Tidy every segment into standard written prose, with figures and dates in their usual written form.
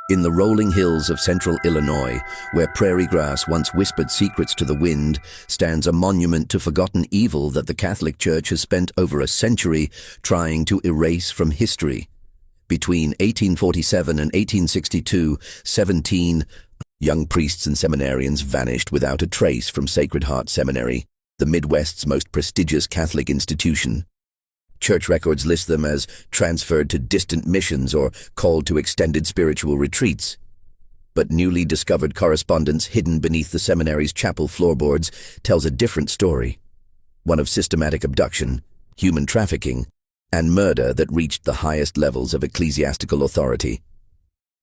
In the rolling hills of central Illinois, where prairie grass once whispered secrets to the wind, stands a monument to forgotten evil that the Catholic Church has spent over a century trying to erase from history. Between 1847 and 1862, 17 young priests and seminarians vanished without a trace from Sacred Heart Seminary, the Midwest's most prestigious Catholic institution. Church records list them as transferred to distant missions or called to extended spiritual retreats. But newly discovered correspondence hidden beneath the seminary's chapel floorboards tells a different story, one of systematic abduction, human trafficking, and murder that reached the highest levels of ecclesiastical authority.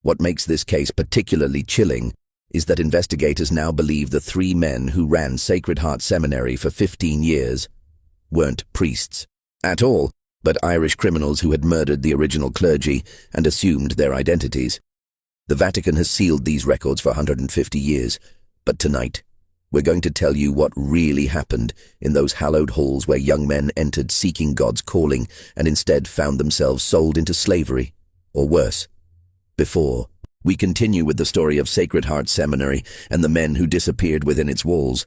What makes this case particularly chilling is that investigators now believe the three men who ran Sacred Heart Seminary for 15 years weren't priests at all, but Irish criminals who had murdered the original clergy and assumed their identities. The Vatican has sealed these records for 150 years, but tonight, we're going to tell you what really happened in those hallowed halls where young men entered seeking God's calling and instead found themselves sold into slavery, or worse. Before we continue with the story of Sacred Heart Seminary and the men who disappeared within its walls,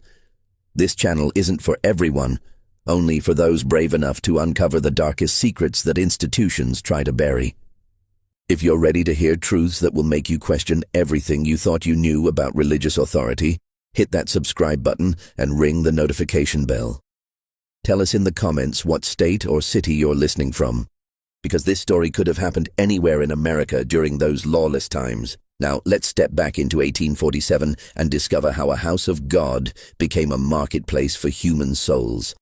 this channel isn't for everyone, only for those brave enough to uncover the darkest secrets that institutions try to bury. If you're ready to hear truths that will make you question everything you thought you knew about religious authority, hit that subscribe button and ring the notification bell. Tell us in the comments what state or city you're listening from, because this story could have happened anywhere in America during those lawless times. Now, let's step back into 1847 and discover how a house of God became a marketplace for human souls.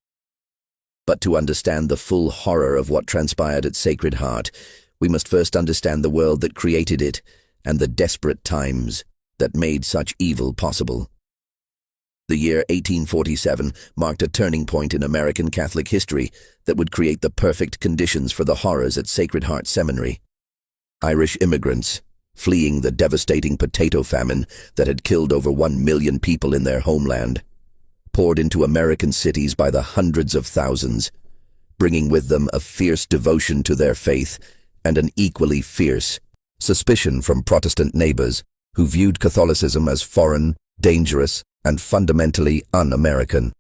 But to understand the full horror of what transpired at Sacred Heart, we must first understand the world that created it and the desperate times that made such evil possible. The year 1847 marked a turning point in American Catholic history that would create the perfect conditions for the horrors at Sacred Heart Seminary. Irish immigrants, fleeing the devastating potato famine that had killed over 1 million people in their homeland, poured into American cities by the hundreds of thousands, bringing with them a fierce devotion to their faith and an equally fierce suspicion from Protestant neighbors who viewed Catholicism as foreign, dangerous, and fundamentally un-American.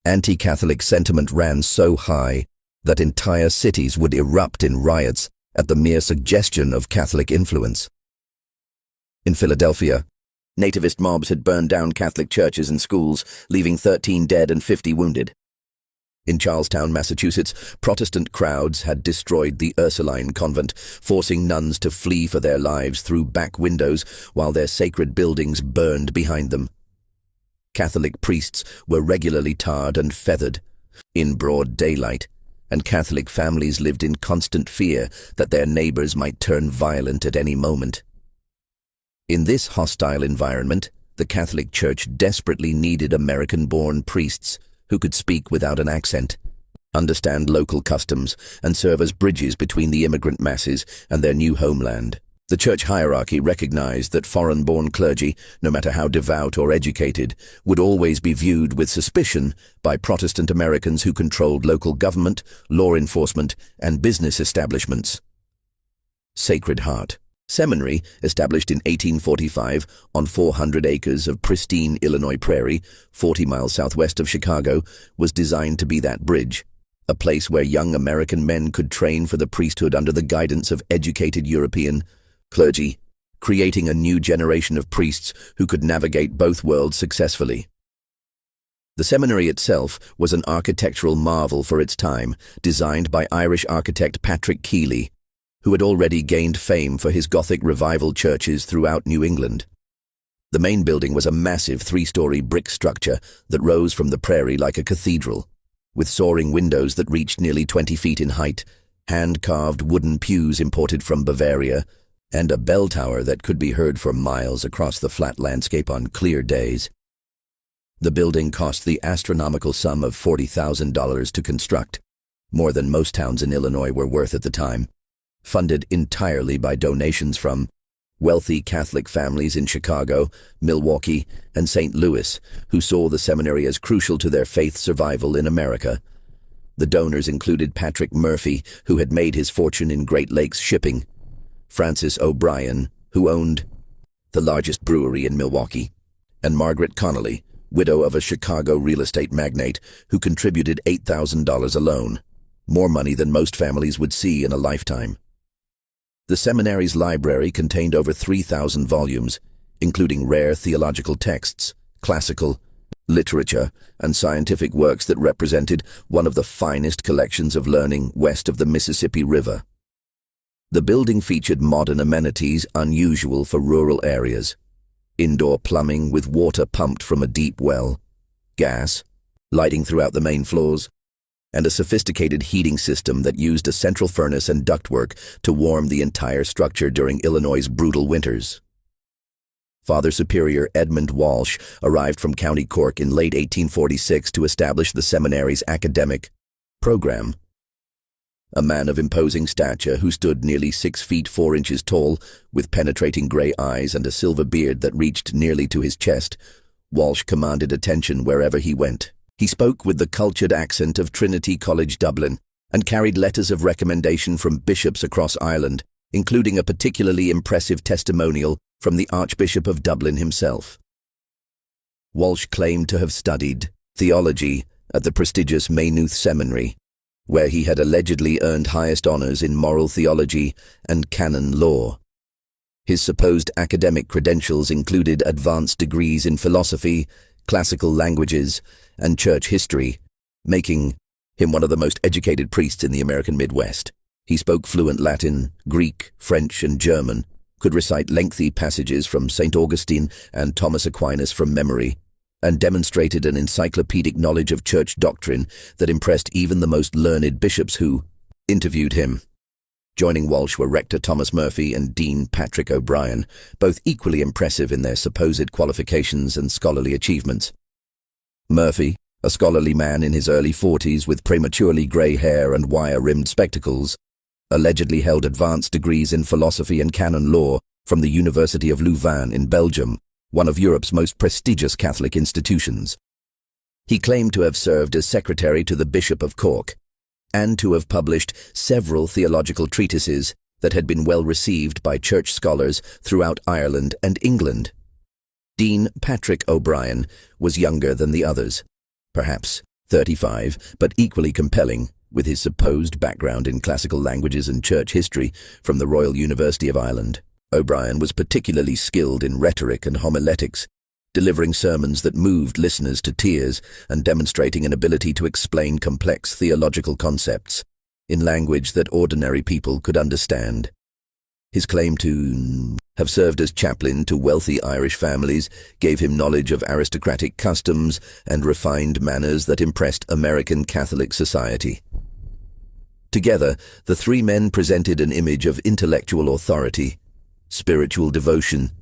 Anti-Catholic sentiment ran so high that entire cities would erupt in riots at the mere suggestion of Catholic influence. In Philadelphia, nativist mobs had burned down Catholic churches and schools, leaving 13 dead and 50 wounded. In Charlestown, Massachusetts, Protestant crowds had destroyed the Ursuline convent, forcing nuns to flee for their lives through back windows while their sacred buildings burned behind them. Catholic priests were regularly tarred and feathered in broad daylight, and Catholic families lived in constant fear that their neighbors might turn violent at any moment. In this hostile environment, the Catholic Church desperately needed American-born priests who could speak without an accent, understand local customs, and serve as bridges between the immigrant masses and their new homeland. The church hierarchy recognized that foreign-born clergy, no matter how devout or educated, would always be viewed with suspicion by Protestant Americans who controlled local government, law enforcement, and business establishments. Sacred Heart Seminary, established in 1845 on 400 acres of pristine Illinois prairie, 40 miles southwest of Chicago, was designed to be that bridge, a place where young American men could train for the priesthood under the guidance of educated European clergy, creating a new generation of priests who could navigate both worlds successfully. The seminary itself was an architectural marvel for its time, designed by Irish architect Patrick Keeley, who had already gained fame for his Gothic revival churches throughout New England. The main building was a massive 3-story brick structure that rose from the prairie like a cathedral, with soaring windows that reached nearly 20 feet in height, hand-carved wooden pews imported from Bavaria, and a bell tower that could be heard for miles across the flat landscape on clear days. The building cost the astronomical sum of $40,000 to construct, more than most towns in Illinois were worth at the time, funded entirely by donations from wealthy Catholic families in Chicago, Milwaukee, and St. Louis, who saw the seminary as crucial to their faith's survival in America. The donors included Patrick Murphy, who had made his fortune in Great Lakes shipping, Francis O'Brien, who owned the largest brewery in Milwaukee, and Margaret Connolly, widow of a Chicago real estate magnate who contributed $8,000 alone, more money than most families would see in a lifetime. The seminary's library contained over 3,000 volumes, including rare theological texts, classical, literature, and scientific works that represented one of the finest collections of learning west of the Mississippi River. The building featured modern amenities unusual for rural areas: indoor plumbing with water pumped from a deep well, gas, lighting throughout the main floors, and a sophisticated heating system that used a central furnace and ductwork to warm the entire structure during Illinois' brutal winters. Father Superior Edmund Walsh arrived from County Cork in late 1846 to establish the seminary's academic program. A man of imposing stature who stood nearly 6 feet 4 inches tall, with penetrating grey eyes and a silver beard that reached nearly to his chest, Walsh commanded attention wherever he went. He spoke with the cultured accent of Trinity College Dublin and carried letters of recommendation from bishops across Ireland, including a particularly impressive testimonial from the Archbishop of Dublin himself. Walsh claimed to have studied theology at the prestigious Maynooth Seminary, where he had allegedly earned highest honors in moral theology and canon law. His supposed academic credentials included advanced degrees in philosophy, classical languages, and church history, making him one of the most educated priests in the American Midwest. He spoke fluent Latin, Greek, French, and German, could recite lengthy passages from St. Augustine and Thomas Aquinas from memory, and demonstrated an encyclopedic knowledge of church doctrine that impressed even the most learned bishops who interviewed him. Joining Walsh were Rector Thomas Murphy and Dean Patrick O'Brien, both equally impressive in their supposed qualifications and scholarly achievements. Murphy, a scholarly man in his early 40s with prematurely grey hair and wire-rimmed spectacles, allegedly held advanced degrees in philosophy and canon law from the University of Louvain in Belgium, one of Europe's most prestigious Catholic institutions. He claimed to have served as secretary to the Bishop of Cork, and to have published several theological treatises that had been well received by church scholars throughout Ireland and England. Dean Patrick O'Brien was younger than the others, perhaps 35, but equally compelling, with his supposed background in classical languages and church history from the Royal University of Ireland. O'Brien was particularly skilled in rhetoric and homiletics, delivering sermons that moved listeners to tears and demonstrating an ability to explain complex theological concepts in language that ordinary people could understand. His claim to have served as chaplain to wealthy Irish families gave him knowledge of aristocratic customs and refined manners that impressed American Catholic society. Together, the three men presented an image of intellectual authority, spiritual devotion,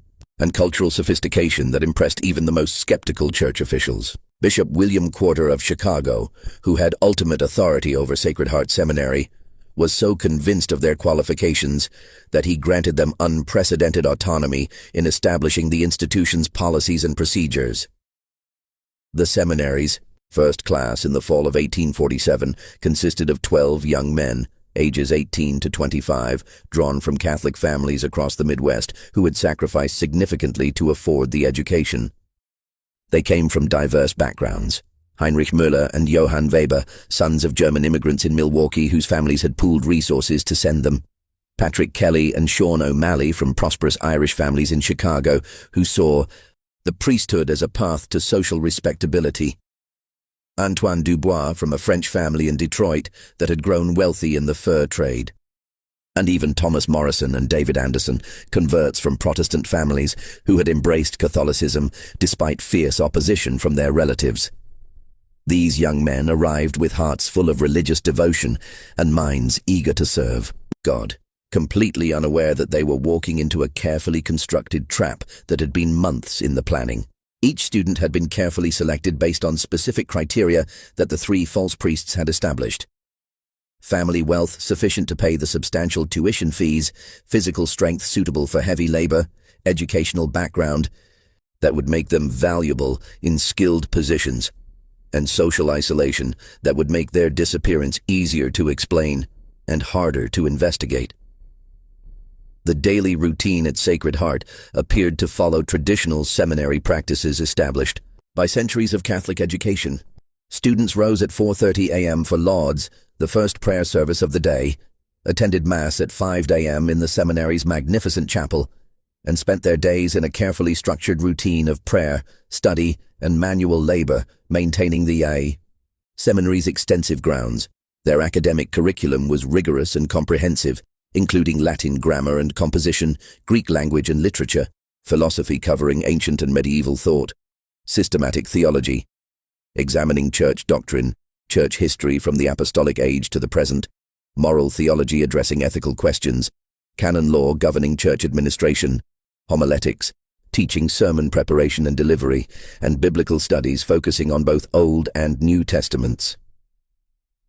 and cultural sophistication that impressed even the most skeptical church officials. Bishop William Quarter of Chicago, who had ultimate authority over Sacred Heart Seminary, was so convinced of their qualifications that he granted them unprecedented autonomy in establishing the institution's policies and procedures. The seminary's first class in the fall of 1847 consisted of 12 young men, ages 18 to 25, drawn from Catholic families across the Midwest who had sacrificed significantly to afford the education. They came from diverse backgrounds. Heinrich Müller and Johann Weber, sons of German immigrants in Milwaukee whose families had pooled resources to send them. Patrick Kelly and Sean O'Malley from prosperous Irish families in Chicago who saw the priesthood as a path to social respectability. Antoine Dubois from a French family in Detroit that had grown wealthy in the fur trade. And even Thomas Morrison and David Anderson, converts from Protestant families who had embraced Catholicism despite fierce opposition from their relatives. These young men arrived with hearts full of religious devotion and minds eager to serve God, completely unaware that they were walking into a carefully constructed trap that had been months in the planning. Each student had been carefully selected based on specific criteria that the three false priests had established. Family wealth sufficient to pay the substantial tuition fees, physical strength suitable for heavy labor, educational background that would make them valuable in skilled positions, and social isolation that would make their disappearance easier to explain and harder to investigate. The daily routine at Sacred Heart appeared to follow traditional seminary practices established by centuries of Catholic education. Students rose at 4:30 a.m. for lauds, the first prayer service of the day, attended Mass at 5 a.m. in the seminary's magnificent chapel, and spent their days in a carefully structured routine of prayer, study, and manual labor, maintaining the seminary's extensive grounds. Their academic curriculum was rigorous and comprehensive, including Latin grammar and composition, Greek language and literature, philosophy covering ancient and medieval thought, systematic theology, examining church doctrine, church history from the apostolic age to the present, moral theology addressing ethical questions, canon law governing church administration, homiletics, teaching sermon preparation and delivery, and biblical studies focusing on both Old and New Testaments.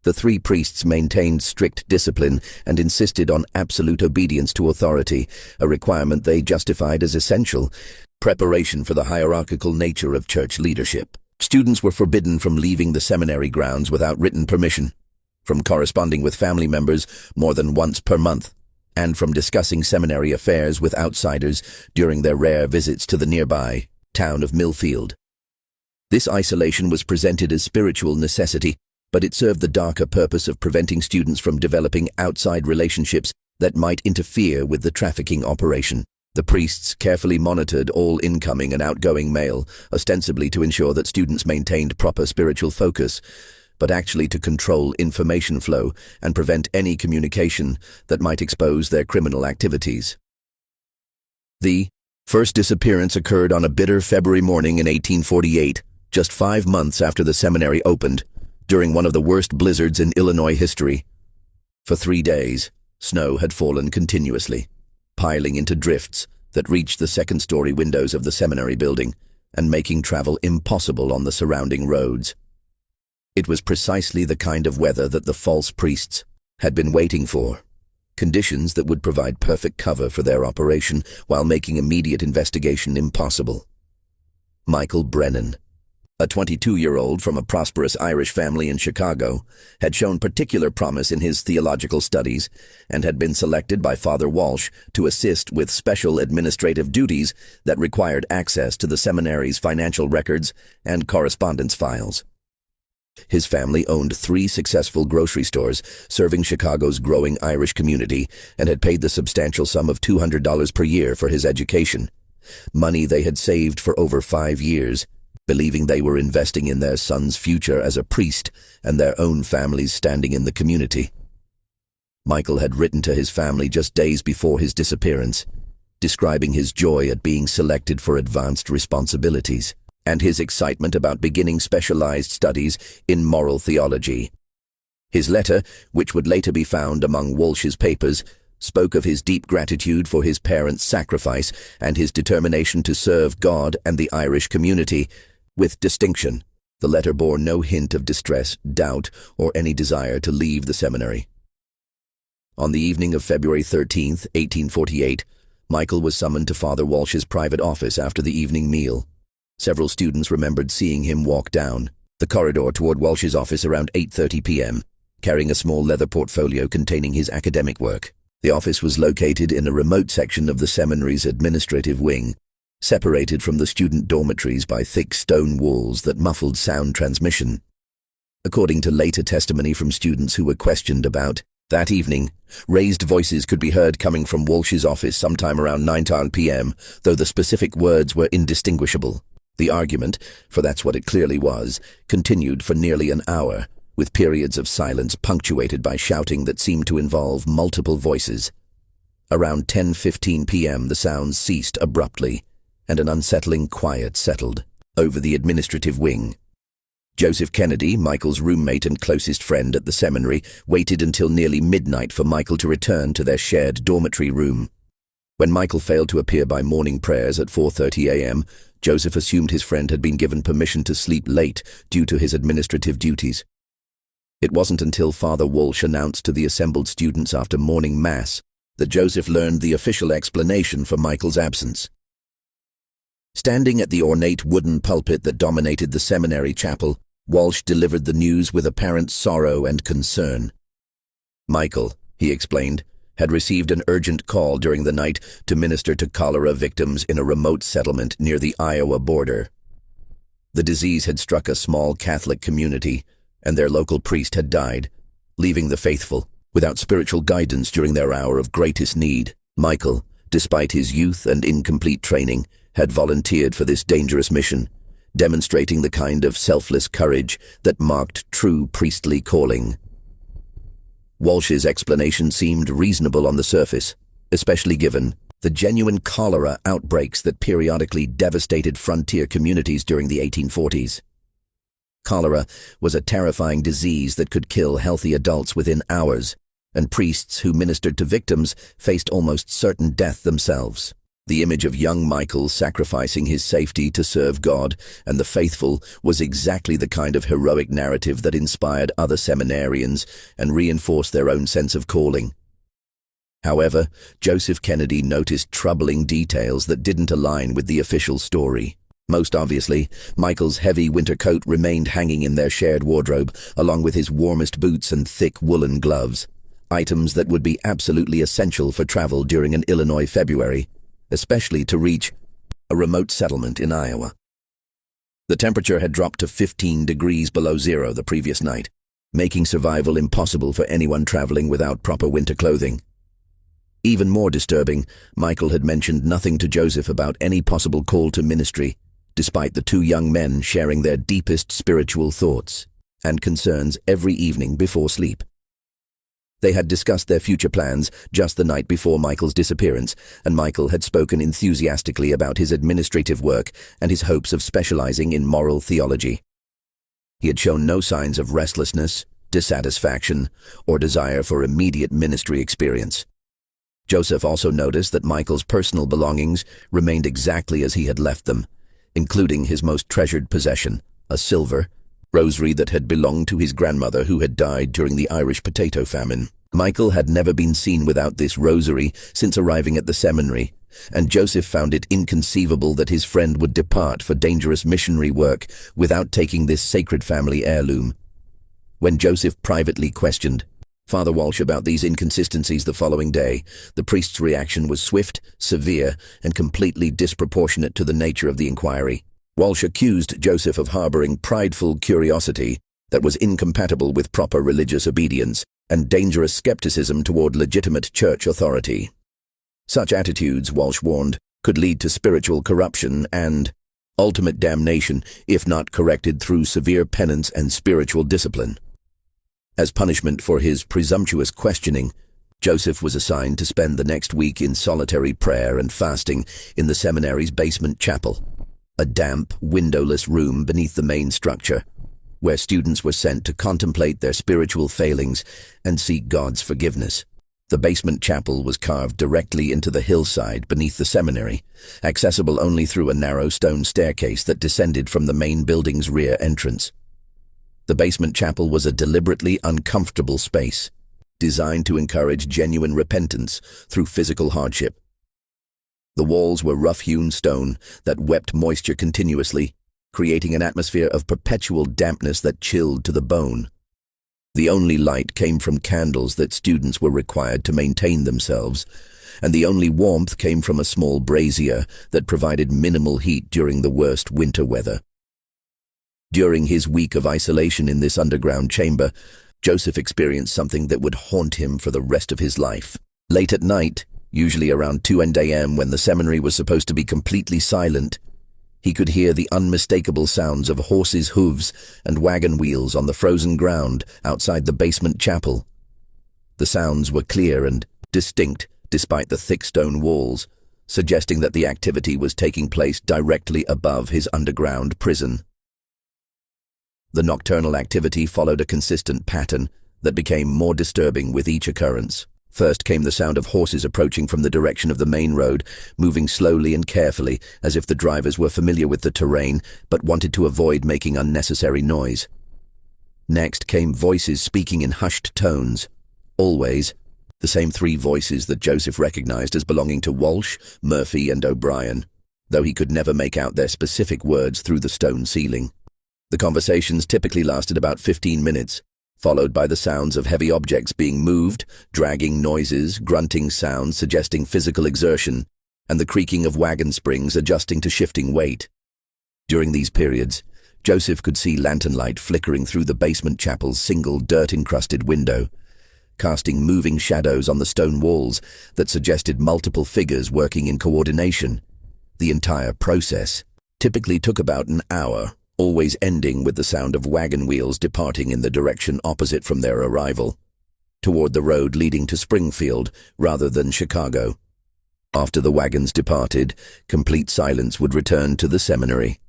The three priests maintained strict discipline and insisted on absolute obedience to authority, a requirement they justified as essential preparation for the hierarchical nature of church leadership. Students were forbidden from leaving the seminary grounds without written permission, from corresponding with family members more than once per month, and from discussing seminary affairs with outsiders during their rare visits to the nearby town of Millfield. This isolation was presented as spiritual necessity, but it served the darker purpose of preventing students from developing outside relationships that might interfere with the trafficking operation. The priests carefully monitored all incoming and outgoing mail, ostensibly to ensure that students maintained proper spiritual focus, but actually to control information flow and prevent any communication that might expose their criminal activities. The first disappearance occurred on a bitter February morning in 1848, just 5 months after the seminary opened, during one of the worst blizzards in Illinois history. For 3 days, snow had fallen continuously, piling into drifts that reached the second-story windows of the seminary building and making travel impossible on the surrounding roads. It was precisely the kind of weather that the false priests had been waiting for, conditions that would provide perfect cover for their operation while making immediate investigation impossible. Michael Brennan, a 22-year-old from a prosperous Irish family in Chicago, had shown particular promise in his theological studies and had been selected by Father Walsh to assist with special administrative duties that required access to the seminary's financial records and correspondence files. His family owned 3 successful grocery stores serving Chicago's growing Irish community and had paid the substantial sum of $200 per year for his education, money they had saved for over 5 years, believing they were investing in their son's future as a priest and their own family's standing in the community. Michael had written to his family just days before his disappearance, describing his joy at being selected for advanced responsibilities and his excitement about beginning specialized studies in moral theology. His letter, which would later be found among Walsh's papers, spoke of his deep gratitude for his parents' sacrifice and his determination to serve God and the Irish community with distinction. The letter bore no hint of distress, doubt, or any desire to leave the seminary. On the evening of February 13, 1848, Michael was summoned to Father Walsh's private office after the evening meal. Several students remembered seeing him walk down the corridor toward Walsh's office around 8:30 p.m., carrying a small leather portfolio containing his academic work. The office was located in a remote section of the seminary's administrative wing, separated from the student dormitories by thick stone walls that muffled sound transmission. According to later testimony from students who were questioned about that evening, raised voices could be heard coming from Walsh's office sometime around 9 p.m., though the specific words were indistinguishable. The argument, for that's what it clearly was, continued for nearly an hour, with periods of silence punctuated by shouting that seemed to involve multiple voices. Around 10:15 p.m. the sounds ceased abruptly, and an unsettling quiet settled over the administrative wing. Joseph Kennedy, Michael's roommate and closest friend at the seminary, waited until nearly midnight for Michael to return to their shared dormitory room. When Michael failed to appear by morning prayers at 4:30 a.m., Joseph assumed his friend had been given permission to sleep late due to his administrative duties. It wasn't until Father Walsh announced to the assembled students after morning mass that Joseph learned the official explanation for Michael's absence. Standing at the ornate wooden pulpit that dominated the seminary chapel, Walsh delivered the news with apparent sorrow and concern. "Michael," he explained, had received an urgent call during the night to minister to cholera victims in a remote settlement near the Iowa border. The disease had struck a small Catholic community, and their local priest had died, leaving the faithful without spiritual guidance during their hour of greatest need. Michael, despite his youth and incomplete training, had volunteered for this dangerous mission, demonstrating the kind of selfless courage that marked true priestly calling. Walsh's explanation seemed reasonable on the surface, especially given the genuine cholera outbreaks that periodically devastated frontier communities during the 1840s. Cholera was a terrifying disease that could kill healthy adults within hours, and priests who ministered to victims faced almost certain death themselves. The image of young Michael sacrificing his safety to serve God and the faithful was exactly the kind of heroic narrative that inspired other seminarians and reinforced their own sense of calling. However, Joseph Kennedy noticed troubling details that didn't align with the official story. Most obviously, Michael's heavy winter coat remained hanging in their shared wardrobe, along with his warmest boots and thick woolen gloves, items that would be absolutely essential for travel during an Illinois February, especially to reach a remote settlement in Iowa. The temperature had dropped to 15 degrees below zero the previous night, making survival impossible for anyone traveling without proper winter clothing. Even more disturbing, Michael had mentioned nothing to Joseph about any possible call to ministry, despite the two young men sharing their deepest spiritual thoughts and concerns every evening before sleep. They had discussed their future plans just the night before Michael's disappearance, and Michael had spoken enthusiastically about his administrative work and his hopes of specializing in moral theology. He had shown no signs of restlessness, dissatisfaction, or desire for immediate ministry experience. Joseph also noticed that Michael's personal belongings remained exactly as he had left them, including his most treasured possession, a silver rosary that had belonged to his grandmother who had died during the Irish potato famine. Michael had never been seen without this rosary since arriving at the seminary, and Joseph found it inconceivable that his friend would depart for dangerous missionary work without taking this sacred family heirloom. When Joseph privately questioned Father Walsh about these inconsistencies the following day, the priest's reaction was swift, severe, and completely disproportionate to the nature of the inquiry. Walsh accused Joseph of harboring prideful curiosity that was incompatible with proper religious obedience and dangerous skepticism toward legitimate church authority. Such attitudes, Walsh warned, could lead to spiritual corruption and ultimate damnation if not corrected through severe penance and spiritual discipline. As punishment for his presumptuous questioning, Joseph was assigned to spend the next week in solitary prayer and fasting in the seminary's basement chapel, a damp, windowless room beneath the main structure, where students were sent to contemplate their spiritual failings and seek God's forgiveness. The basement chapel was carved directly into the hillside beneath the seminary, accessible only through a narrow stone staircase that descended from the main building's rear entrance. The basement chapel was a deliberately uncomfortable space, designed to encourage genuine repentance through physical hardship. The walls were rough-hewn stone that wept moisture continuously, creating an atmosphere of perpetual dampness that chilled to the bone. The only light came from candles that students were required to maintain themselves, and the only warmth came from a small brazier that provided minimal heat during the worst winter weather. During his week of isolation in this underground chamber, Joseph experienced something that would haunt him for the rest of his life. Late at night, usually around 2 a.m. when the seminary was supposed to be completely silent, he could hear the unmistakable sounds of horses' hooves and wagon wheels on the frozen ground outside the basement chapel. The sounds were clear and distinct despite the thick stone walls, suggesting that the activity was taking place directly above his underground prison. The nocturnal activity followed a consistent pattern that became more disturbing with each occurrence. First came the sound of horses approaching from the direction of the main road, moving slowly and carefully, as if the drivers were familiar with the terrain but wanted to avoid making unnecessary noise. Next came voices speaking in hushed tones. Always the same 3 voices that Joseph recognized as belonging to Walsh, Murphy, and O'Brien, though he could never make out their specific words through the stone ceiling. The conversations typically lasted about 15 minutes, followed by the sounds of heavy objects being moved, dragging noises, grunting sounds suggesting physical exertion, and the creaking of wagon springs adjusting to shifting weight. During these periods, Joseph could see lantern light flickering through the basement chapel's single dirt-encrusted window, casting moving shadows on the stone walls that suggested multiple figures working in coordination. The entire process typically took about an hour, always ending with the sound of wagon wheels departing in the direction opposite from their arrival, toward the road leading to Springfield rather than Chicago. After the wagons departed, complete silence would return to the seminary,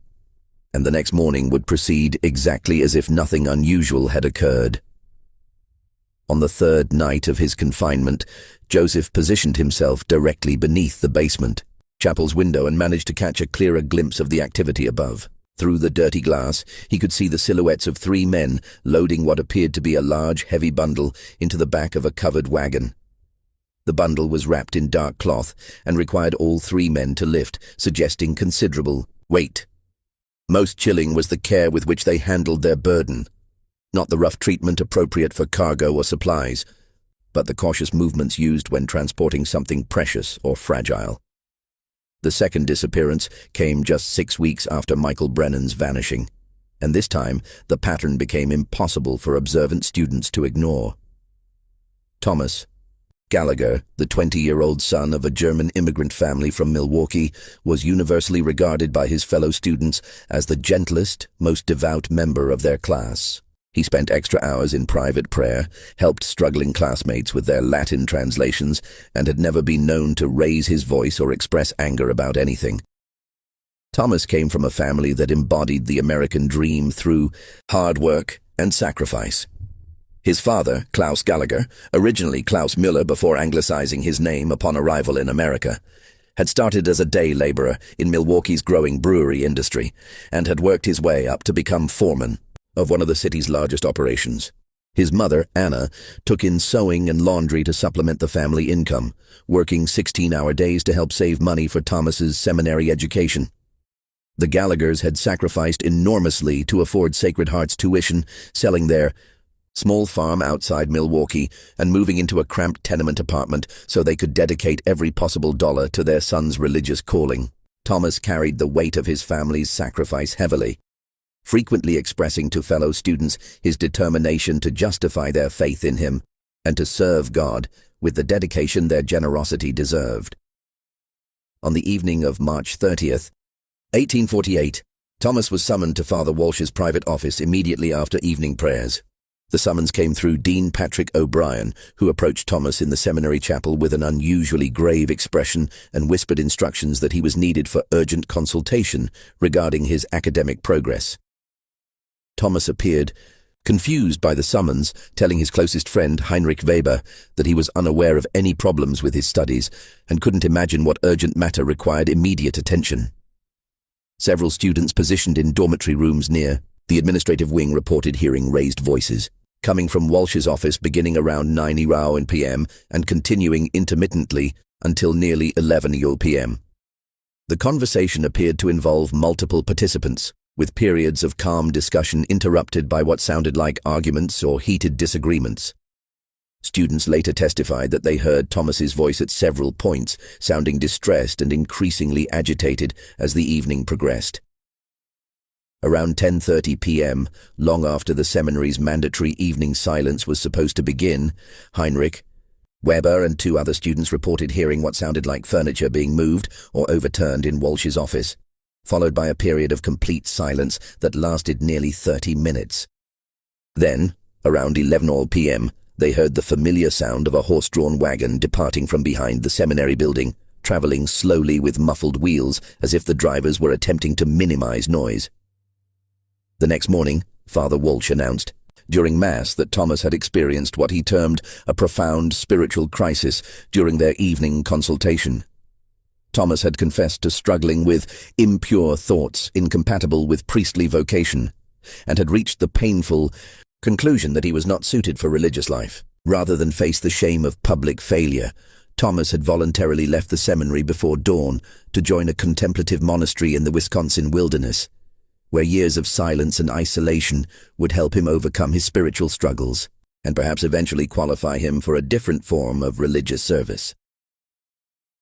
and the next morning would proceed exactly as if nothing unusual had occurred. On the third night of his confinement, Joseph positioned himself directly beneath the basement chapel's window and managed to catch a clearer glimpse of the activity above. Through the dirty glass, he could see the silhouettes of 3 men loading what appeared to be a large, heavy bundle into the back of a covered wagon. The bundle was wrapped in dark cloth and required all 3 men to lift, suggesting considerable weight. Most chilling was the care with which they handled their burden. Not the rough treatment appropriate for cargo or supplies, but the cautious movements used when transporting something precious or fragile. The second disappearance came just 6 weeks after Michael Brennan's vanishing, and this time the pattern became impossible for observant students to ignore. Thomas Gallagher, the 20-year-old son of a German immigrant family from Milwaukee, was universally regarded by his fellow students as the gentlest, most devout member of their class. He spent extra hours in private prayer, helped struggling classmates with their Latin translations, and had never been known to raise his voice or express anger about anything. Thomas came from a family that embodied the American dream through hard work and sacrifice. His father, Klaus Gallagher, originally Klaus Müller before anglicizing his name upon arrival in America, had started as a day laborer in Milwaukee's growing brewery industry and had worked his way up to become foreman of one of the city's largest operations. His mother, Anna, took in sewing and laundry to supplement the family income, working 16-hour days to help save money for Thomas's seminary education. The Gallaghers had sacrificed enormously to afford Sacred Heart's tuition, selling their small farm outside Milwaukee and moving into a cramped tenement apartment so they could dedicate every possible dollar to their son's religious calling. Thomas carried the weight of his family's sacrifice heavily, frequently expressing to fellow students his determination to justify their faith in him and to serve God with the dedication their generosity deserved. On the evening of March 30th, 1848, Thomas was summoned to Father Walsh's private office immediately after evening prayers. The summons came through Dean Patrick O'Brien, who approached Thomas in the seminary chapel with an unusually grave expression and whispered instructions that he was needed for urgent consultation regarding his academic progress. Thomas appeared confused by the summons, telling his closest friend, Heinrich Weber, that he was unaware of any problems with his studies and couldn't imagine what urgent matter required immediate attention. Several students positioned in dormitory rooms near the administrative wing reported hearing raised voices coming from Walsh's office beginning around 9 p.m. and continuing intermittently until nearly 11 p.m. The conversation appeared to involve multiple participants, with periods of calm discussion interrupted by what sounded like arguments or heated disagreements. Students later testified that they heard Thomas's voice at several points, sounding distressed and increasingly agitated as the evening progressed. Around 10:30 p.m., long after the seminary's mandatory evening silence was supposed to begin, Heinrich, Weber and 2 other students reported hearing what sounded like furniture being moved or overturned in Walsh's office, followed by a period of complete silence that lasted nearly 30 minutes. Then, around 11 p.m., they heard the familiar sound of a horse-drawn wagon departing from behind the seminary building, traveling slowly with muffled wheels as if the drivers were attempting to minimize noise. The next morning, Father Walsh announced during Mass that Thomas had experienced what he termed a profound spiritual crisis during their evening consultation. Thomas had confessed to struggling with impure thoughts incompatible with priestly vocation, and had reached the painful conclusion that he was not suited for religious life. Rather than face the shame of public failure, Thomas had voluntarily left the seminary before dawn to join a contemplative monastery in the Wisconsin wilderness. where years of silence and isolation would help him overcome his spiritual struggles and perhaps eventually qualify him for a different form of religious service.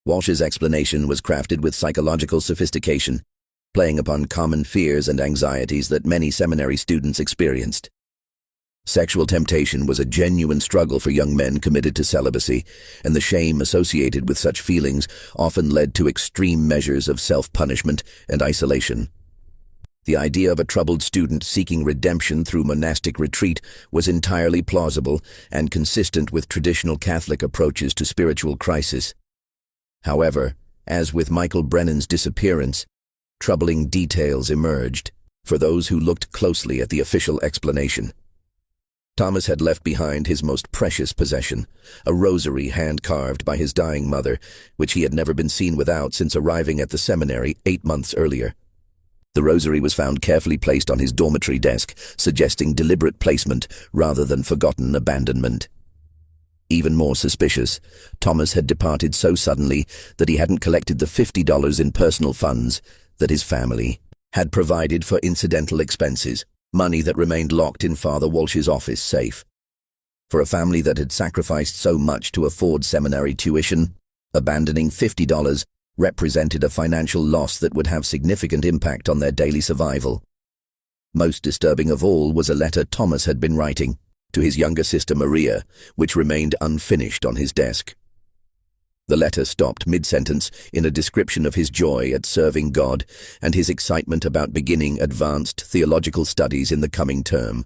Walsh's explanation was crafted with psychological sophistication, playing upon common fears and anxieties that many seminary students experienced. Sexual temptation was a genuine struggle for young men committed to celibacy, and the shame associated with such feelings often led to extreme measures of self-punishment and isolation. The idea of a troubled student seeking redemption through monastic retreat was entirely plausible and consistent with traditional Catholic approaches to spiritual crisis. However, as with Michael Brennan's disappearance, troubling details emerged for those who looked closely at the official explanation. Thomas had left behind his most precious possession, a rosary hand-carved by his dying mother, which he had never been seen without since arriving at the seminary 8 months earlier. The rosary was found carefully placed on his dormitory desk, suggesting deliberate placement rather than forgotten abandonment. Even more suspicious, Thomas had departed so suddenly that he hadn't collected the $50 in personal funds that his family had provided for incidental expenses, money that remained locked in Father Walsh's office safe. For a family that had sacrificed so much to afford seminary tuition, abandoning $50 represented a financial loss that would have significant impact on their daily survival. Most disturbing of all was a letter Thomas had been writing to his younger sister Maria, which remained unfinished on his desk. The letter stopped mid-sentence in a description of his joy at serving God and his excitement about beginning advanced theological studies in the coming term.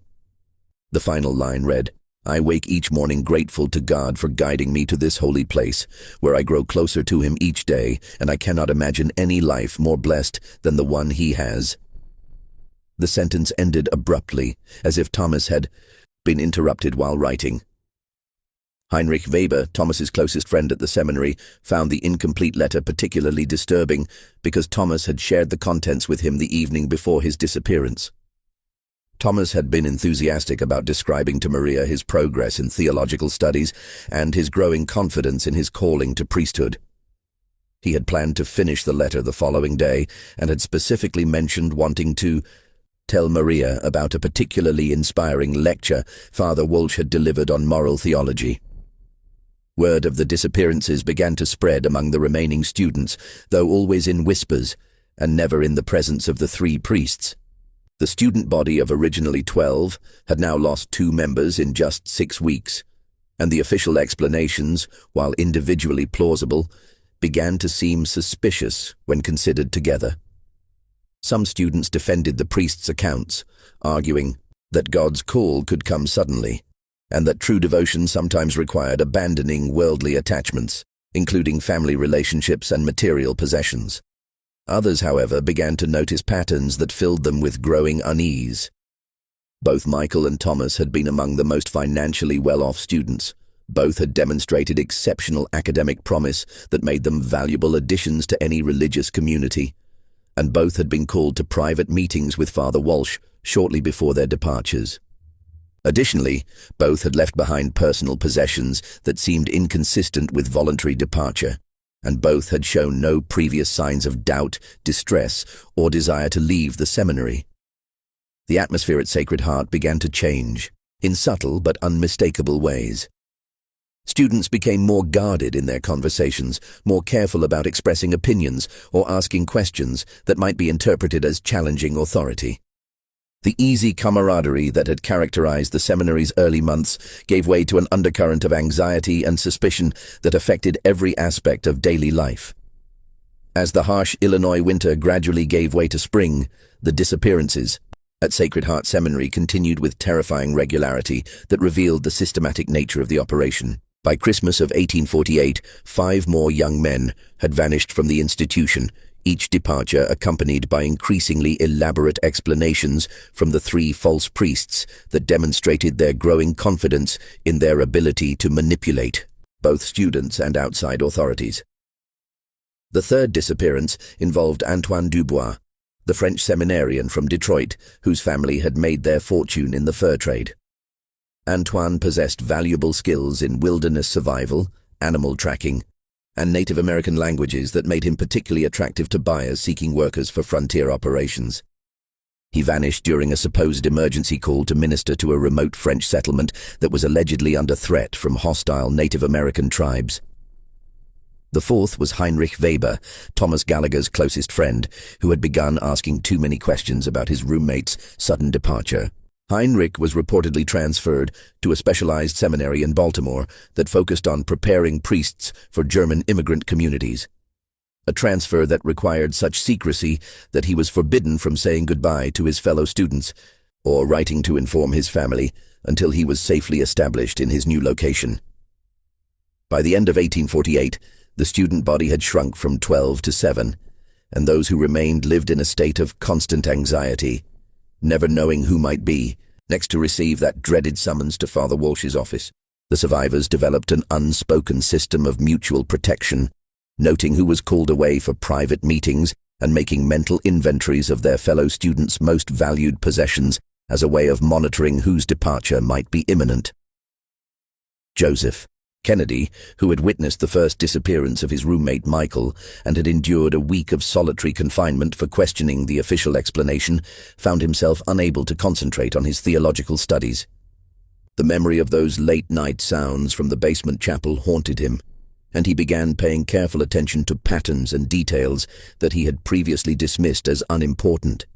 The final line read, "I wake each morning grateful to God for guiding me to this holy place, where I grow closer to Him each day, and I cannot imagine any life more blessed than the one He has." The sentence ended abruptly, as if Thomas had been interrupted while writing. Heinrich Weber, Thomas's closest friend at the seminary, found the incomplete letter particularly disturbing because Thomas had shared the contents with him the evening before his disappearance. Thomas had been enthusiastic about describing to Maria his progress in theological studies and his growing confidence in his calling to priesthood. He had planned to finish the letter the following day and had specifically mentioned wanting to tell Maria about a particularly inspiring lecture Father Walsh had delivered on moral theology. Word of the disappearances began to spread among the remaining students, though always in whispers and never in the presence of the 3 priests. The student body of originally 12 had now lost 2 members in just 6 weeks, and the official explanations, while individually plausible, began to seem suspicious when considered together. Some students defended the priests' accounts, arguing that God's call could come suddenly, and that true devotion sometimes required abandoning worldly attachments, including family relationships and material possessions. Others, however, began to notice patterns that filled them with growing unease. Both Michael and Thomas had been among the most financially well-off students. Both had demonstrated exceptional academic promise that made them valuable additions to any religious community, and both had been called to private meetings with Father Walsh shortly before their departures. Additionally, both had left behind personal possessions that seemed inconsistent with voluntary departure, and both had shown no previous signs of doubt, distress, or desire to leave the seminary. The atmosphere at Sacred Heart began to change, in subtle but unmistakable ways. Students became more guarded in their conversations, more careful about expressing opinions or asking questions that might be interpreted as challenging authority. The easy camaraderie that had characterized the seminary's early months gave way to an undercurrent of anxiety and suspicion that affected every aspect of daily life. As the harsh Illinois winter gradually gave way to spring, the disappearances at Sacred Heart Seminary continued with terrifying regularity that revealed the systematic nature of the operation. By Christmas of 1848, 5 more young men had vanished from the institution, each departure accompanied by increasingly elaborate explanations from the 3 false priests that demonstrated their growing confidence in their ability to manipulate both students and outside authorities. The 3rd disappearance involved Antoine Dubois, the French seminarian from Detroit, whose family had made their fortune in the fur trade. Antoine possessed valuable skills in wilderness survival, animal tracking, and Native American languages that made him particularly attractive to buyers seeking workers for frontier operations. He vanished during a supposed emergency call to minister to a remote French settlement that was allegedly under threat from hostile Native American tribes. The fourth was Heinrich Weber, Thomas Gallagher's closest friend, who had begun asking too many questions about his roommate's sudden departure. Heinrich was reportedly transferred to a specialized seminary in Baltimore that focused on preparing priests for German immigrant communities. A transfer that required such secrecy that he was forbidden from saying goodbye to his fellow students or writing to inform his family until he was safely established in his new location. By the end of 1848, the student body had shrunk from 12 to 7, and those who remained lived in a state of constant anxiety, never knowing who might be next to receive that dreaded summons to Father Walsh's office. The survivors developed an unspoken system of mutual protection, noting who was called away for private meetings and making mental inventories of their fellow students' most valued possessions as a way of monitoring whose departure might be imminent. Joseph Kennedy, who had witnessed the first disappearance of his roommate Michael and had endured a week of solitary confinement for questioning the official explanation, found himself unable to concentrate on his theological studies. The memory of those late-night sounds from the basement chapel haunted him, and he began paying careful attention to patterns and details that he had previously dismissed as unimportant.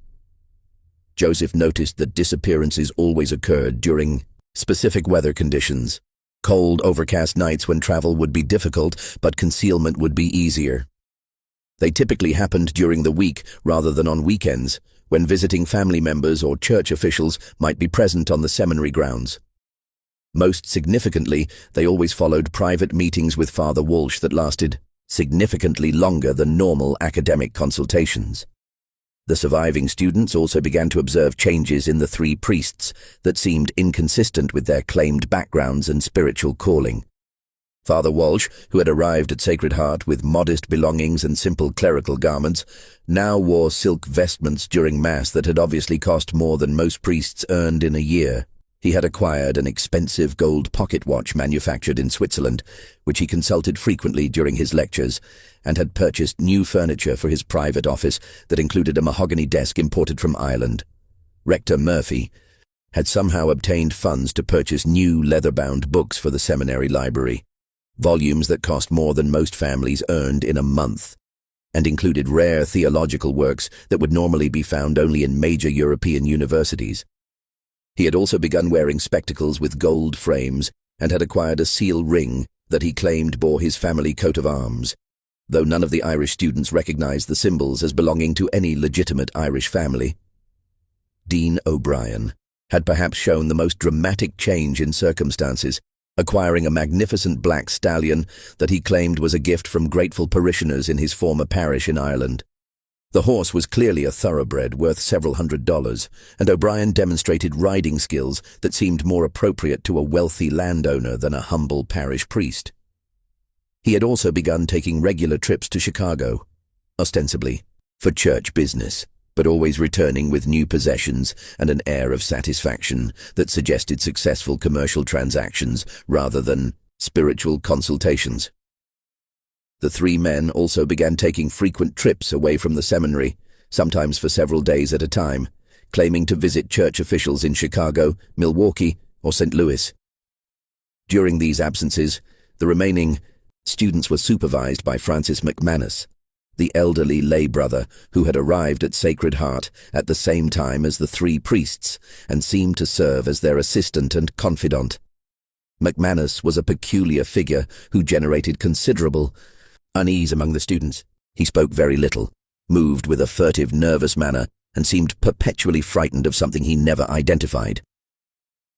Joseph noticed that disappearances always occurred during specific weather conditions. Cold, overcast nights when travel would be difficult, but concealment would be easier. They typically happened during the week rather than on weekends, when visiting family members or church officials might be present on the seminary grounds. Most significantly, they always followed private meetings with Father Walsh that lasted significantly longer than normal academic consultations. The surviving students also began to observe changes in the three priests that seemed inconsistent with their claimed backgrounds and spiritual calling. Father Walsh, who had arrived at Sacred Heart with modest belongings and simple clerical garments, now wore silk vestments during Mass that had obviously cost more than most priests earned in a year. He had acquired an expensive gold pocket watch manufactured in Switzerland, which he consulted frequently during his lectures, and had purchased new furniture for his private office that included a mahogany desk imported from Ireland. Rector Murphy had somehow obtained funds to purchase new leather-bound books for the seminary library, volumes that cost more than most families earned in a month, and included rare theological works that would normally be found only in major European universities. He had also begun wearing spectacles with gold frames and had acquired a seal ring that he claimed bore his family coat of arms, though none of the Irish students recognized the symbols as belonging to any legitimate Irish family. Dean O'Brien had perhaps shown the most dramatic change in circumstances, acquiring a magnificent black stallion that he claimed was a gift from grateful parishioners in his former parish in Ireland. The horse was clearly a thoroughbred worth several $100s, and O'Brien demonstrated riding skills that seemed more appropriate to a wealthy landowner than a humble parish priest. He had also begun taking regular trips to Chicago, ostensibly for church business, but always returning with new possessions and an air of satisfaction that suggested successful commercial transactions rather than spiritual consultations. The three men also began taking frequent trips away from the seminary, sometimes for several days at a time, claiming to visit church officials in Chicago, Milwaukee, or St. Louis. During these absences, the remaining students were supervised by Francis McManus, the elderly lay brother who had arrived at Sacred Heart at the same time as the three priests and seemed to serve as their assistant and confidant. McManus was a peculiar figure who generated considerable unease among the students. He spoke very little, moved with a furtive, nervous manner, and seemed perpetually frightened of something he never identified.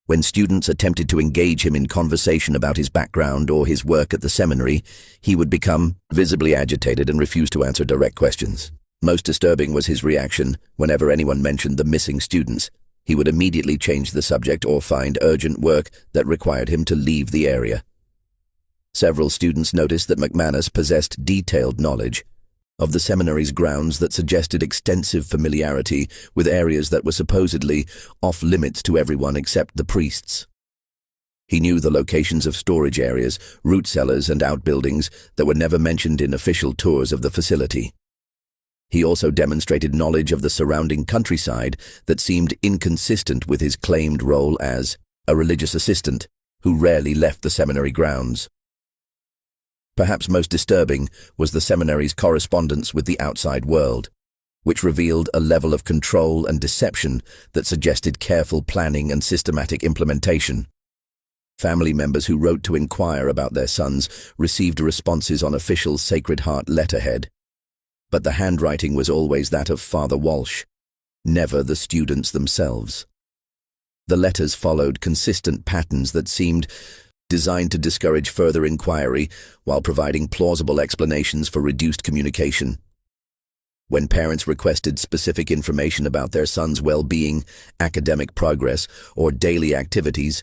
When students attempted to engage him in conversation about his background or his work at the seminary, he would become visibly agitated and refuse to answer direct questions. Most disturbing was his reaction whenever anyone mentioned the missing students. He would immediately change the subject or find urgent work that required him to leave the area. Several students noticed that McManus possessed detailed knowledge of the seminary's grounds that suggested extensive familiarity with areas that were supposedly off-limits to everyone except the priests. He knew the locations of storage areas, root cellars, and outbuildings that were never mentioned in official tours of the facility. He also demonstrated knowledge of the surrounding countryside that seemed inconsistent with his claimed role as a religious assistant who rarely left the seminary grounds. Perhaps most disturbing was the seminary's correspondence with the outside world, which revealed a level of control and deception that suggested careful planning and systematic implementation. Family members who wrote to inquire about their sons received responses on official Sacred Heart letterhead, but the handwriting was always that of Father Walsh, never the students themselves. The letters followed consistent patterns that seemed designed to discourage further inquiry while providing plausible explanations for reduced communication. When parents requested specific information about their son's well-being, academic progress, or daily activities,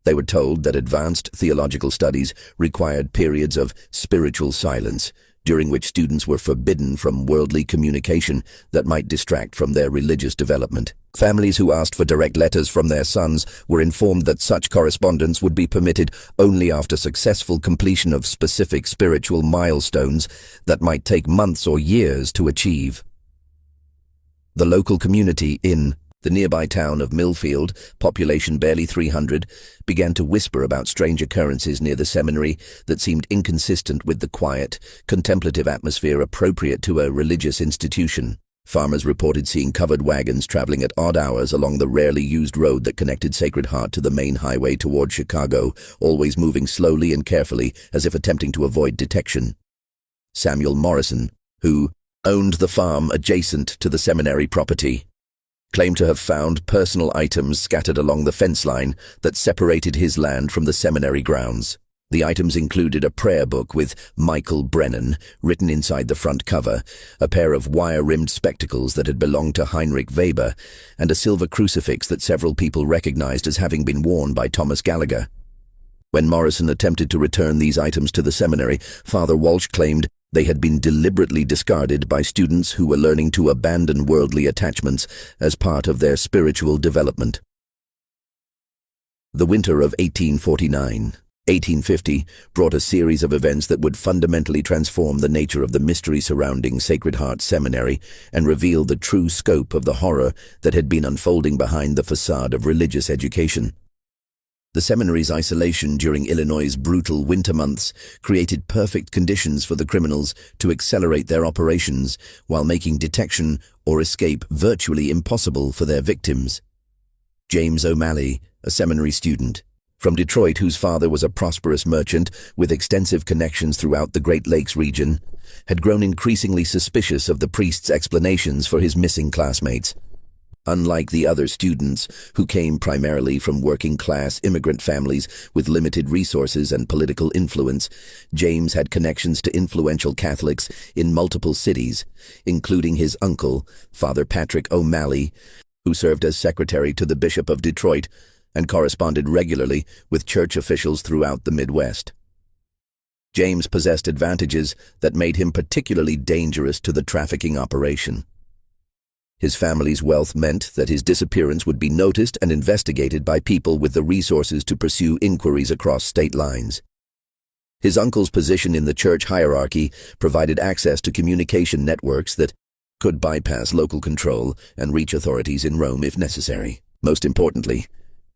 they were told that advanced theological studies required periods of spiritual silence, during which students were forbidden from worldly communication that might distract from their religious development. Families who asked for direct letters from their sons were informed that such correspondence would be permitted only after successful completion of specific spiritual milestones that might take months or years to achieve. The local community in the nearby town of Millfield, population barely 300, began to whisper about strange occurrences near the seminary that seemed inconsistent with the quiet, contemplative atmosphere appropriate to a religious institution. Farmers reported seeing covered wagons traveling at odd hours along the rarely used road that connected Sacred Heart to the main highway toward Chicago, always moving slowly and carefully as if attempting to avoid detection. Samuel Morrison, who owned the farm adjacent to the seminary property, claimed to have found personal items scattered along the fence line that separated his land from the seminary grounds. The items included a prayer book with Michael Brennan written inside the front cover, a pair of wire-rimmed spectacles that had belonged to Heinrich Weber, and a silver crucifix that several people recognized as having been worn by Thomas Gallagher. When Morrison attempted to return these items to the seminary, Father Walsh claimed they had been deliberately discarded by students who were learning to abandon worldly attachments as part of their spiritual development. The winter of 1849-1850 brought a series of events that would fundamentally transform the nature of the mystery surrounding Sacred Heart Seminary and reveal the true scope of the horror that had been unfolding behind the facade of religious education. The seminary's isolation during Illinois' brutal winter months created perfect conditions for the criminals to accelerate their operations while making detection or escape virtually impossible for their victims. James O'Malley, a seminary student from Detroit whose father was a prosperous merchant with extensive connections throughout the Great Lakes region, had grown increasingly suspicious of the priest's explanations for his missing classmates. Unlike the other students, who came primarily from working-class immigrant families with limited resources and political influence, James had connections to influential Catholics in multiple cities, including his uncle, Father Patrick O'Malley, who served as secretary to the Bishop of Detroit and corresponded regularly with church officials throughout the Midwest. James possessed advantages that made him particularly dangerous to the trafficking operation. His family's wealth meant that his disappearance would be noticed and investigated by people with the resources to pursue inquiries across state lines. His uncle's position in the church hierarchy provided access to communication networks that could bypass local control and reach authorities in Rome if necessary. Most importantly,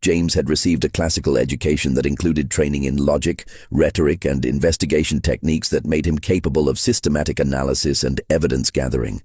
James had received a classical education that included training in logic, rhetoric, and investigation techniques that made him capable of systematic analysis and evidence gathering.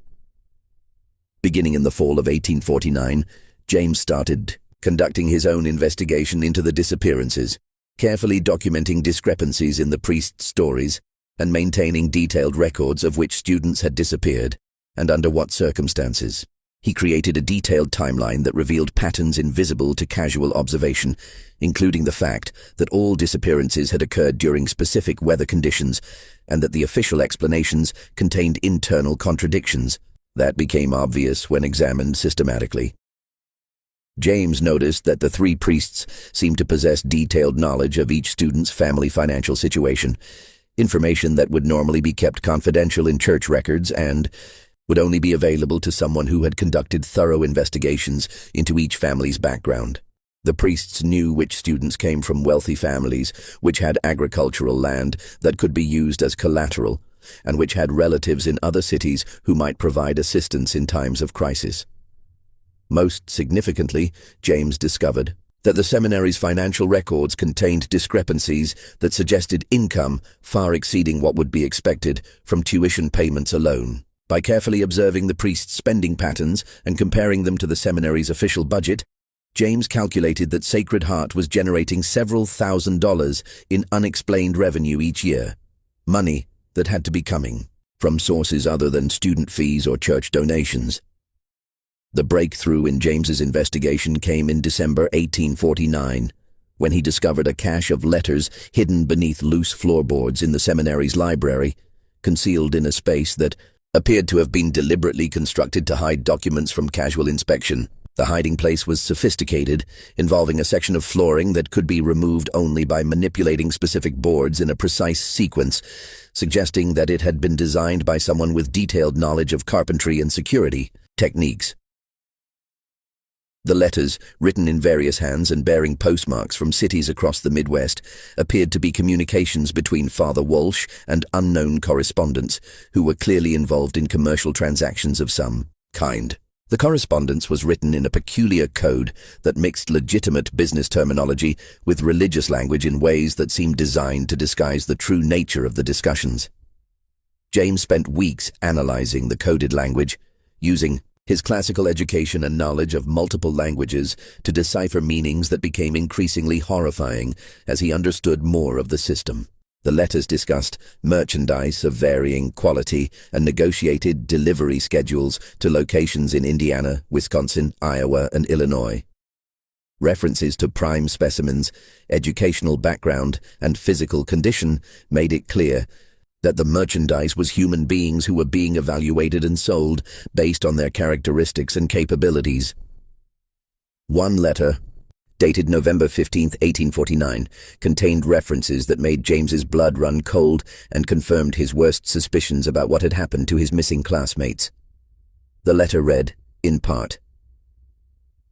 Beginning in the fall of 1849, James started conducting his own investigation into the disappearances, carefully documenting discrepancies in the priest's stories and maintaining detailed records of which students had disappeared and under what circumstances. He created a detailed timeline that revealed patterns invisible to casual observation, including the fact that all disappearances had occurred during specific weather conditions and that the official explanations contained internal contradictions. That became obvious when examined systematically. James noticed that the three priests seemed to possess detailed knowledge of each student's family financial situation, information that would normally be kept confidential in church records and would only be available to someone who had conducted thorough investigations into each family's background. The priests knew which students came from wealthy families, which had agricultural land that could be used as collateral, and which had relatives in other cities who might provide assistance in times of crisis. Most significantly, James discovered that the seminary's financial records contained discrepancies that suggested income far exceeding what would be expected from tuition payments alone. By carefully observing the priest's spending patterns and comparing them to the seminary's official budget, James calculated that Sacred Heart was generating several $1,000s in unexplained revenue each year, money that had to be coming from sources other than student fees or church donations. The breakthrough in James's investigation came in December 1849, when he discovered a cache of letters hidden beneath loose floorboards in the seminary's library, concealed in a space that appeared to have been deliberately constructed to hide documents from casual inspection. The hiding place was sophisticated, involving a section of flooring that could be removed only by manipulating specific boards in a precise sequence, suggesting that it had been designed by someone with detailed knowledge of carpentry and security techniques. The letters, written in various hands and bearing postmarks from cities across the Midwest, appeared to be communications between Father Walsh and unknown correspondents who were clearly involved in commercial transactions of some kind. The correspondence was written in a peculiar code that mixed legitimate business terminology with religious language in ways that seemed designed to disguise the true nature of the discussions. James spent weeks analyzing the coded language, using his classical education and knowledge of multiple languages to decipher meanings that became increasingly horrifying as he understood more of the system. The letters discussed merchandise of varying quality and negotiated delivery schedules to locations in Indiana, Wisconsin, Iowa, and Illinois. References to prime specimens, educational background, and physical condition made it clear that the merchandise was human beings who were being evaluated and sold based on their characteristics and capabilities. One letter, dated November 15, 1849, contained references that made James's blood run cold and confirmed his worst suspicions about what had happened to his missing classmates. The letter read, in part,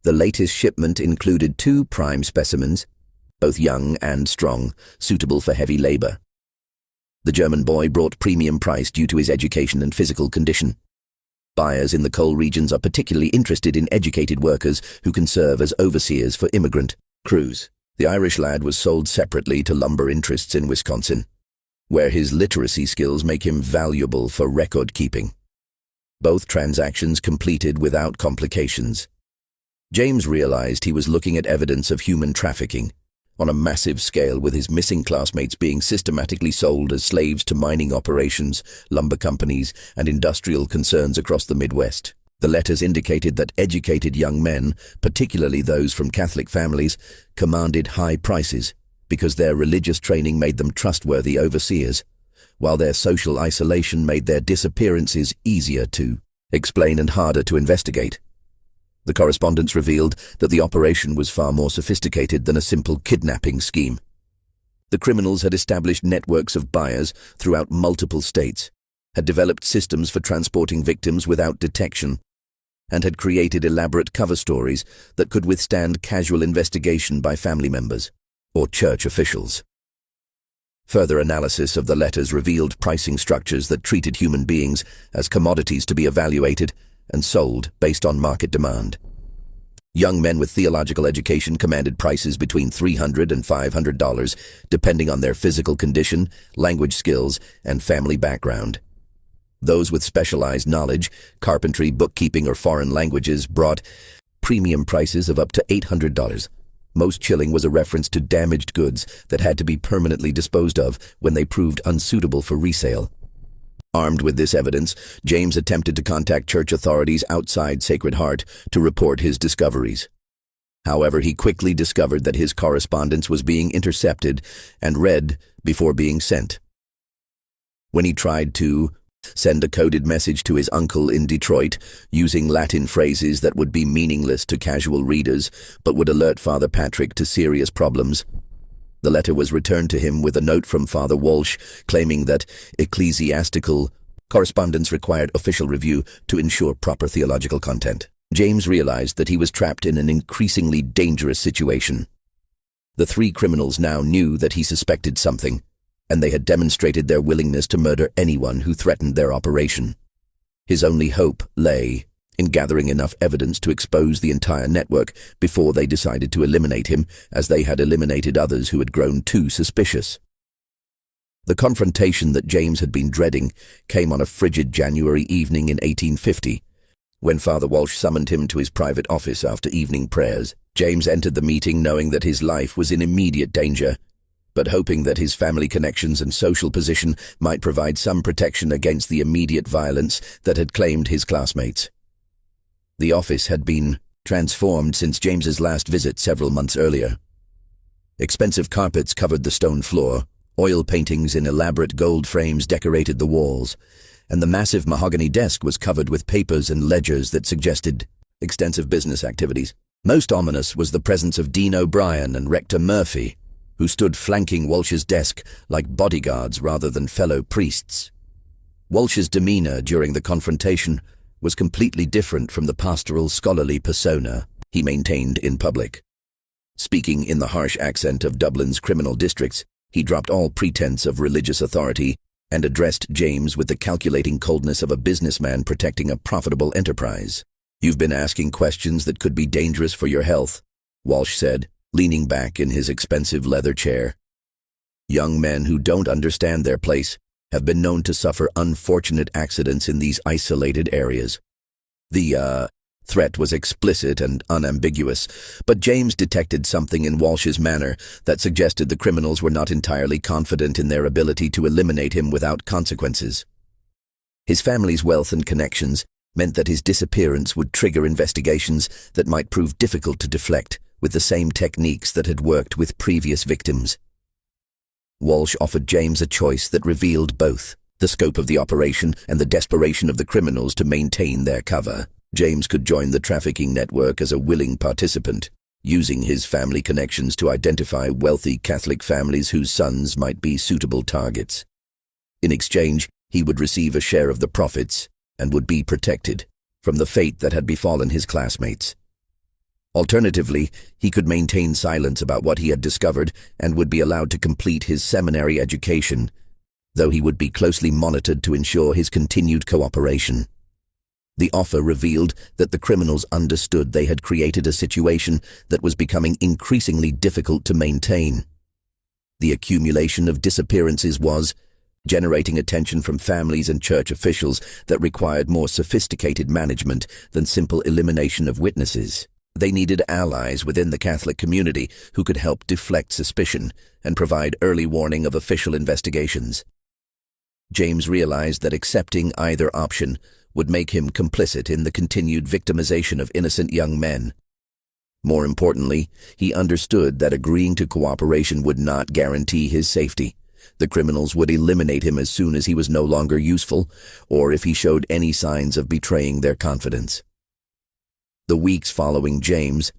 "The latest shipment included 2 prime specimens, both young and strong, suitable for heavy labor. The German boy brought premium price due to his education and physical condition. Buyers in the coal regions are particularly interested in educated workers who can serve as overseers for immigrant crews. The Irish lad was sold separately to lumber interests in Wisconsin, where his literacy skills make him valuable for record keeping. Both transactions completed without complications." James realized he was looking at evidence of human trafficking on a massive scale, with his missing classmates being systematically sold as slaves to mining operations, lumber companies, and industrial concerns across the Midwest. The letters indicated that educated young men, particularly those from Catholic families, commanded high prices because their religious training made them trustworthy overseers, while their social isolation made their disappearances easier to explain and harder to investigate. The correspondence revealed that the operation was far more sophisticated than a simple kidnapping scheme. The criminals had established networks of buyers throughout multiple states, had developed systems for transporting victims without detection, and had created elaborate cover stories that could withstand casual investigation by family members or church officials. Further analysis of the letters revealed pricing structures that treated human beings as commodities to be evaluated and sold based on market demand. Young men with theological education commanded prices between $300 and $500, depending on their physical condition, language skills, and family background. Those with specialized knowledge, carpentry, bookkeeping, or foreign languages brought premium prices of up to $800. Most chilling was a reference to damaged goods that had to be permanently disposed of when they proved unsuitable for resale. Armed with this evidence, James attempted to contact church authorities outside Sacred Heart to report his discoveries. However, he quickly discovered that his correspondence was being intercepted and read before being sent. When he tried to send a coded message to his uncle in Detroit, using Latin phrases that would be meaningless to casual readers but would alert Father Patrick to serious problems, the letter was returned to him with a note from Father Walsh claiming that ecclesiastical correspondence required official review to ensure proper theological content. James realized that he was trapped in an increasingly dangerous situation. The 3 criminals now knew that he suspected something, and they had demonstrated their willingness to murder anyone who threatened their operation. His only hope lay in gathering enough evidence to expose the entire network before they decided to eliminate him, as they had eliminated others who had grown too suspicious. The confrontation that James had been dreading came on a frigid January evening in 1850, when Father Walsh summoned him to his private office after evening prayers. James entered the meeting knowing that his life was in immediate danger, but hoping that his family connections and social position might provide some protection against the immediate violence that had claimed his classmates. The office had been transformed since James's last visit several months earlier. Expensive carpets covered the stone floor, oil paintings in elaborate gold frames decorated the walls, and the massive mahogany desk was covered with papers and ledgers that suggested extensive business activities. Most ominous was the presence of Dean O'Brien and Rector Murphy, who stood flanking Walsh's desk like bodyguards rather than fellow priests. Walsh's demeanor during the confrontation was completely different from the pastoral, scholarly persona he maintained in public. Speaking in the harsh accent of Dublin's criminal districts, he dropped all pretense of religious authority and addressed James with the calculating coldness of a businessman protecting a profitable enterprise. "You've been asking questions that could be dangerous for your health," Walsh said, leaning back in his expensive leather chair. "Young men who don't understand their place have been known to suffer unfortunate accidents in these isolated areas." The threat was explicit and unambiguous, but James detected something in Walsh's manner that suggested the criminals were not entirely confident in their ability to eliminate him without consequences. His family's wealth and connections meant that his disappearance would trigger investigations that might prove difficult to deflect with the same techniques that had worked with previous victims. Walsh offered James a choice that revealed both the scope of the operation and the desperation of the criminals to maintain their cover. James could join the trafficking network as a willing participant, using his family connections to identify wealthy Catholic families whose sons might be suitable targets. In exchange, he would receive a share of the profits and would be protected from the fate that had befallen his classmates. Alternatively, he could maintain silence about what he had discovered and would be allowed to complete his seminary education, though he would be closely monitored to ensure his continued cooperation. The offer revealed that the criminals understood they had created a situation that was becoming increasingly difficult to maintain. The accumulation of disappearances was generating attention from families and church officials that required more sophisticated management than simple elimination of witnesses. They needed allies within the Catholic community who could help deflect suspicion and provide early warning of official investigations. James realized that accepting either option would make him complicit in the continued victimization of innocent young men. More importantly, he understood that agreeing to cooperation would not guarantee his safety. The criminals would eliminate him as soon as he was no longer useful, or if he showed any signs of betraying their confidence. The weeks following James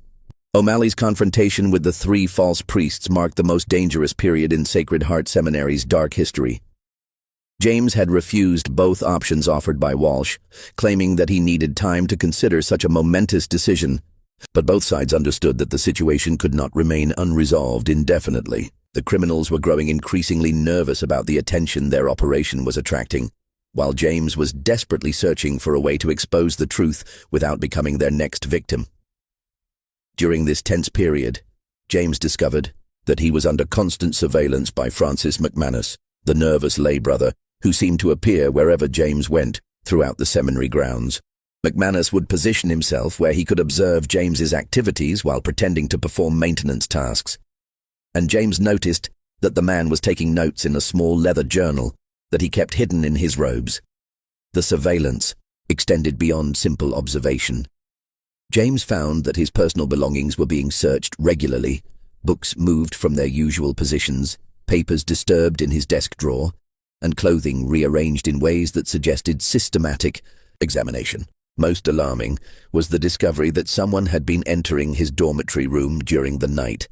O'Malley's confrontation with the 3 false priests marked the most dangerous period in Sacred Heart Seminary's dark history. James had refused both options offered by Walsh, claiming that he needed time to consider such a momentous decision, but both sides understood that the situation could not remain unresolved indefinitely. The criminals were growing increasingly nervous about the attention their operation was attracting, while James was desperately searching for a way to expose the truth without becoming their next victim. During this tense period, James discovered that he was under constant surveillance by Francis McManus, the nervous lay brother, who seemed to appear wherever James went throughout the seminary grounds. McManus would position himself where he could observe James's activities while pretending to perform maintenance tasks. And James noticed that the man was taking notes in a small leather journal that he kept hidden in his robes. The surveillance extended beyond simple observation. James found that his personal belongings were being searched regularly, books moved from their usual positions, papers disturbed in his desk drawer, and clothing rearranged in ways that suggested systematic examination. Most alarming was the discovery that someone had been entering his dormitory room during the night,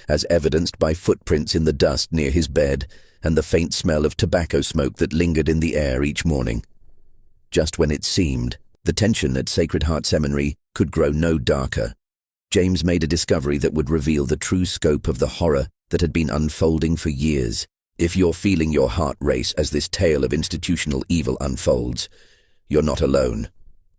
as evidenced by footprints in the dust near his bed and the faint smell of tobacco smoke that lingered in the air each morning. Just when it seemed the tension at Sacred Heart Seminary could grow no darker, James made a discovery that would reveal the true scope of the horror that had been unfolding for years. If you're feeling your heart race as this tale of institutional evil unfolds, you're not alone.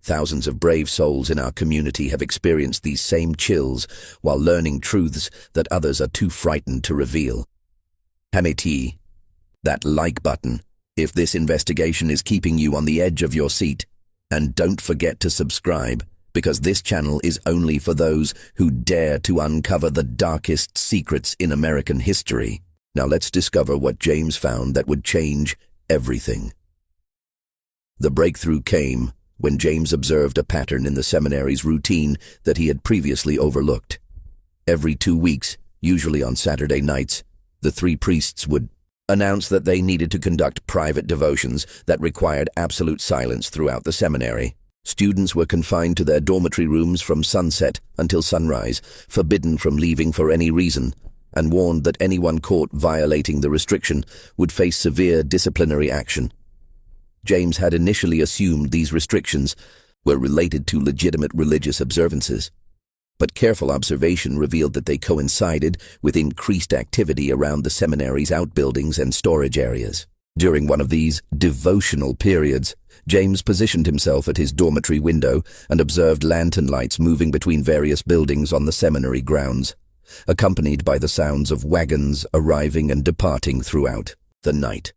Thousands of brave souls in our community have experienced these same chills while learning truths that others are too frightened to reveal. Hameti, that like button, if this investigation is keeping you on the edge of your seat. And don't forget to subscribe, because this channel is only for those who dare to uncover the darkest secrets in American history. Now let's discover what James found that would change everything. The breakthrough came when James observed a pattern in the seminary's routine that he had previously overlooked. Every 2 weeks, usually on Saturday nights, the 3 priests would announce that they needed to conduct private devotions that required absolute silence throughout the seminary. Students were confined to their dormitory rooms from sunset until sunrise, forbidden from leaving for any reason, and warned that anyone caught violating the restriction would face severe disciplinary action. James had initially assumed these restrictions were related to legitimate religious observances, but careful observation revealed that they coincided with increased activity around the seminary's outbuildings and storage areas. During one of these devotional periods, James positioned himself at his dormitory window and observed lantern lights moving between various buildings on the seminary grounds, accompanied by the sounds of wagons arriving and departing throughout the night.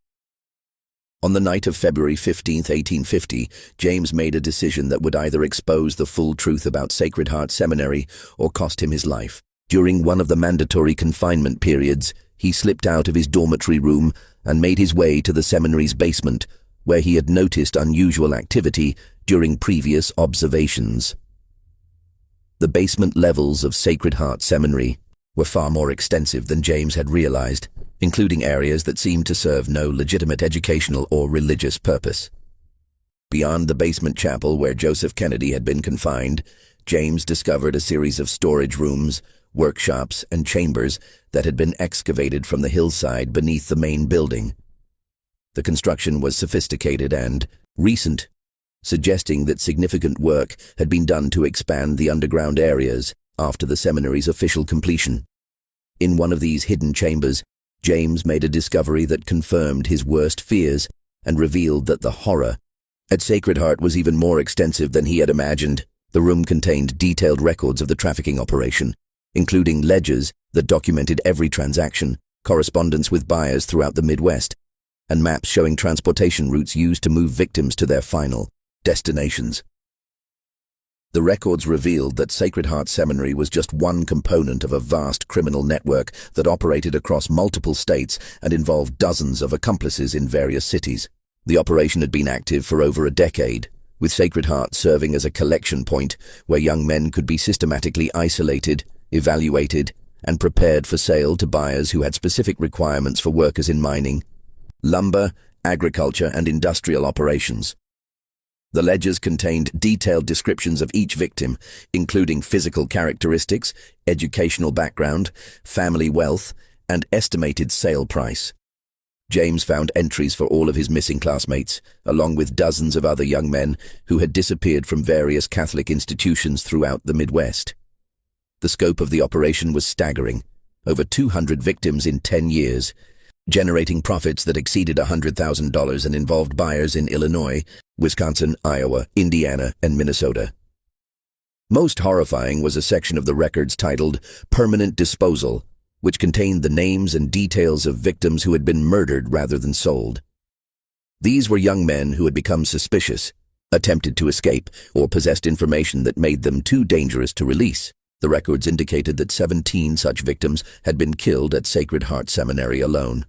On the night of February 15, 1850, James made a decision that would either expose the full truth about Sacred Heart Seminary or cost him his life. During one of the mandatory confinement periods, he slipped out of his dormitory room and made his way to the seminary's basement, where he had noticed unusual activity during previous observations. The basement levels of Sacred Heart Seminary were far more extensive than James had realized, including areas that seemed to serve no legitimate educational or religious purpose. Beyond the basement chapel where Joseph Kennedy had been confined, James discovered a series of storage rooms, workshops, and chambers that had been excavated from the hillside beneath the main building. The construction was sophisticated and recent, suggesting that significant work had been done to expand the underground areas after the seminary's official completion. In one of these hidden chambers, James made a discovery that confirmed his worst fears and revealed that the horror at Sacred Heart was even more extensive than he had imagined. The room contained detailed records of the trafficking operation, including ledgers that documented every transaction, correspondence with buyers throughout the Midwest, and maps showing transportation routes used to move victims to their final destinations. The records revealed that Sacred Heart Seminary was just one component of a vast criminal network that operated across multiple states and involved dozens of accomplices in various cities. The operation had been active for over a decade, with Sacred Heart serving as a collection point where young men could be systematically isolated, evaluated, and prepared for sale to buyers who had specific requirements for workers in mining, lumber, agriculture, and industrial operations. The ledgers contained detailed descriptions of each victim, including physical characteristics, educational background, family wealth, and estimated sale price. James found entries for all of his missing classmates, along with dozens of other young men who had disappeared from various Catholic institutions throughout the Midwest. The scope of the operation was staggering: over 200 victims in 10 years, generating profits that exceeded $100,000 and involved buyers in Illinois, Wisconsin, Iowa, Indiana, and Minnesota. Most horrifying was a section of the records titled Permanent Disposal, which contained the names and details of victims who had been murdered rather than sold. These were young men who had become suspicious, attempted to escape, or possessed information that made them too dangerous to release. The records indicated that 17 such victims had been killed at Sacred Heart Seminary alone,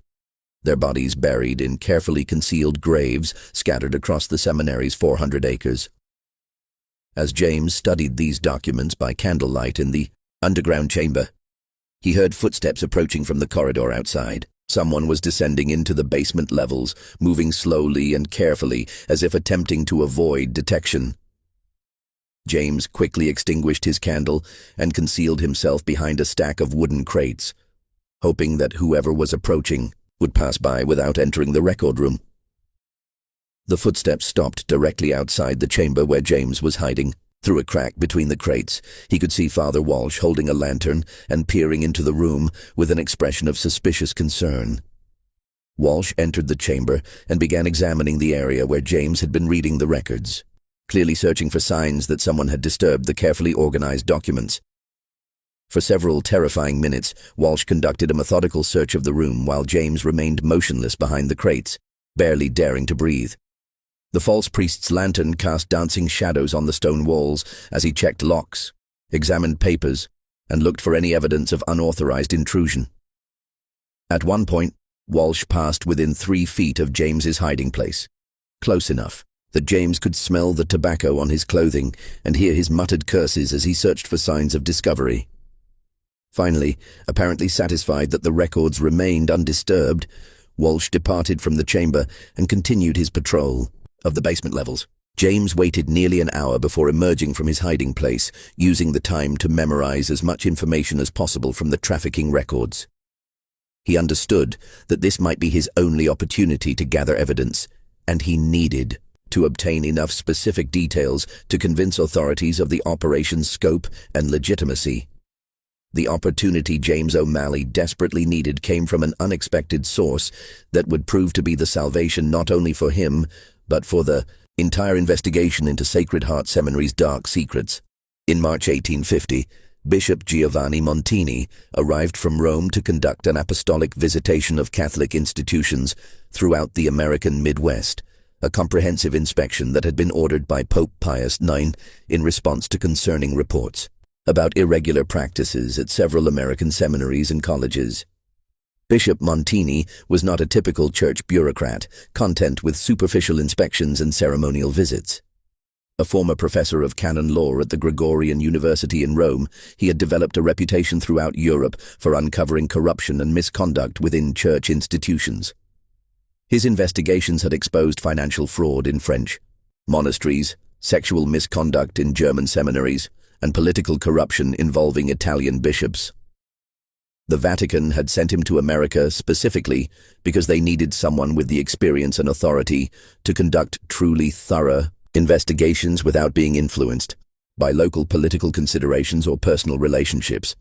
their bodies buried in carefully concealed graves scattered across the seminary's 400 acres. As James studied these documents by candlelight in the underground chamber, he heard footsteps approaching from the corridor outside. Someone was descending into the basement levels, moving slowly and carefully, as if attempting to avoid detection. James quickly extinguished his candle and concealed himself behind a stack of wooden crates, hoping that whoever was approaching would pass by without entering the record room. The footsteps stopped directly outside the chamber where James was hiding. Through a crack between the crates, he could see Father Walsh holding a lantern and peering into the room with an expression of suspicious concern. Walsh entered the chamber and began examining the area where James had been reading the records, clearly searching for signs that someone had disturbed the carefully organized documents. For several terrifying minutes, Walsh conducted a methodical search of the room while James remained motionless behind the crates, barely daring to breathe. The false priest's lantern cast dancing shadows on the stone walls as he checked locks, examined papers, and looked for any evidence of unauthorized intrusion. At one point, Walsh passed within 3 feet of James's hiding place, close enough that James could smell the tobacco on his clothing and hear his muttered curses as he searched for signs of discovery. Finally, apparently satisfied that the records remained undisturbed, Walsh departed from the chamber and continued his patrol of the basement levels. James waited nearly an hour before emerging from his hiding place, using the time to memorize as much information as possible from the trafficking records. He understood that this might be his only opportunity to gather evidence, and he needed to obtain enough specific details to convince authorities of the operation's scope and legitimacy. The opportunity James O'Malley desperately needed came from an unexpected source that would prove to be the salvation not only for him, but for the entire investigation into Sacred Heart Seminary's dark secrets. In March 1850, Bishop Giovanni Montini arrived from Rome to conduct an apostolic visitation of Catholic institutions throughout the American Midwest, a comprehensive inspection that had been ordered by Pope Pius IX in response to concerning reports about irregular practices at several American seminaries and colleges. Bishop Montini was not a typical church bureaucrat, content with superficial inspections and ceremonial visits. A former professor of canon law at the Gregorian University in Rome, he had developed a reputation throughout Europe for uncovering corruption and misconduct within church institutions. His investigations had exposed financial fraud in French monasteries, sexual misconduct in German seminaries, and political corruption involving Italian bishops. The Vatican had sent him to America specifically because they needed someone with the experience and authority to conduct truly thorough investigations without being influenced by local political considerations or personal relationships.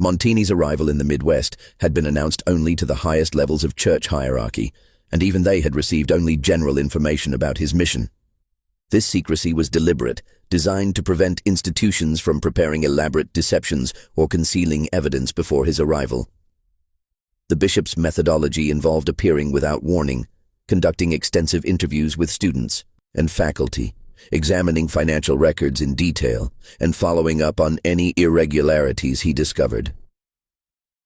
Montini's arrival in the Midwest had been announced only to the highest levels of church hierarchy, and even they had received only general information about his mission. This secrecy was deliberate, designed to prevent institutions from preparing elaborate deceptions or concealing evidence before his arrival. The bishop's methodology involved appearing without warning, conducting extensive interviews with students and faculty, examining financial records in detail, and following up on any irregularities he discovered.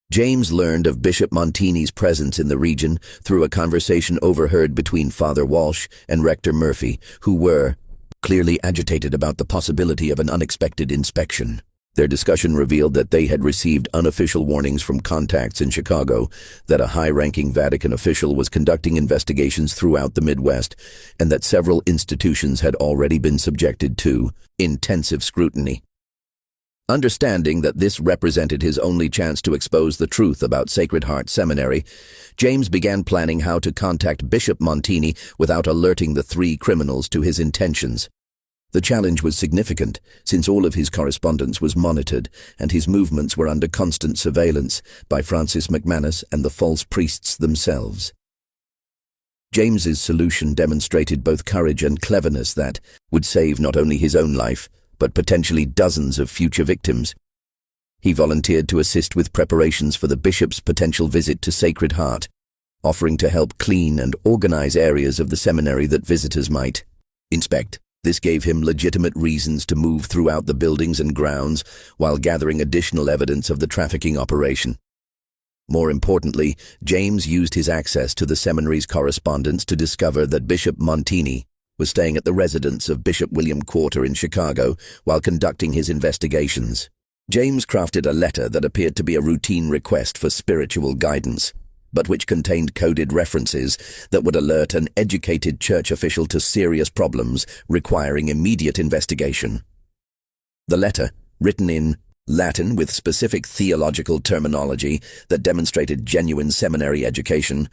James learned of Bishop Montini's presence in the region through a conversation overheard between Father Walsh and Rector Murphy, who were clearly agitated about the possibility of an unexpected inspection. Their discussion revealed that they had received unofficial warnings from contacts in Chicago that a high-ranking Vatican official was conducting investigations throughout the Midwest, and that several institutions had already been subjected to intensive scrutiny. Understanding that this represented his only chance to expose the truth about Sacred Heart Seminary, James began planning how to contact Bishop Montini without alerting the 3 criminals to his intentions. The challenge was significant, since all of his correspondence was monitored and his movements were under constant surveillance by Francis McManus and the false priests themselves. James's solution demonstrated both courage and cleverness that would save not only his own life, but potentially dozens of future victims. He volunteered to assist with preparations for the bishop's potential visit to Sacred Heart, offering to help clean and organize areas of the seminary that visitors might inspect. This gave him legitimate reasons to move throughout the buildings and grounds while gathering additional evidence of the trafficking operation. More importantly, James used his access to the seminary's correspondence to discover that Bishop Montini was staying at the residence of Bishop William Quarter in Chicago while conducting his investigations. James crafted a letter that appeared to be a routine request for spiritual guidance, but which contained coded references that would alert an educated church official to serious problems requiring immediate investigation. The letter, written in Latin with specific theological terminology that demonstrated genuine seminary education,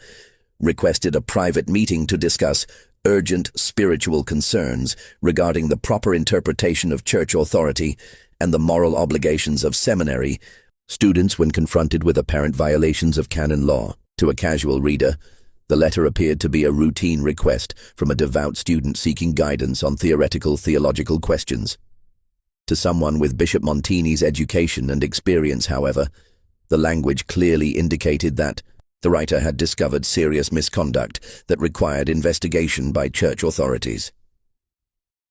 requested a private meeting to discuss urgent spiritual concerns regarding the proper interpretation of church authority and the moral obligations of seminary students when confronted with apparent violations of canon law. To a casual reader, The letter appeared to be a routine request from a devout student seeking guidance on theological questions. To someone with Bishop Montini's education and experience, however, the language clearly indicated that the writer had discovered serious misconduct that required investigation by church authorities.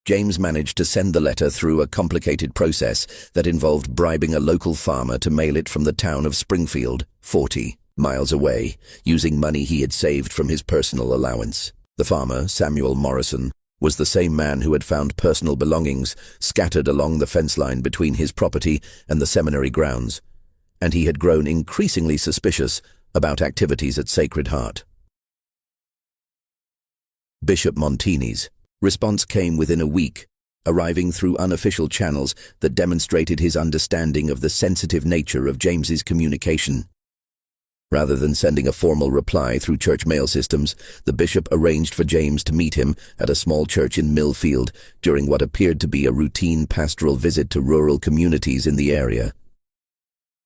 James managed to send the letter through a complicated process that involved bribing a local farmer to mail it from the town of Springfield, 40 miles away, using money he had saved from his personal allowance. The farmer, Samuel Morrison, was the same man who had found personal belongings scattered along the fence line between his property and the seminary grounds, and he had grown increasingly suspicious about activities at Sacred Heart. Bishop Montini's response came within a week, arriving through unofficial channels that demonstrated his understanding of the sensitive nature of James's communication. Rather than sending a formal reply through church mail systems, the bishop arranged for James to meet him at a small church in Millfield during what appeared to be a routine pastoral visit to rural communities in the area.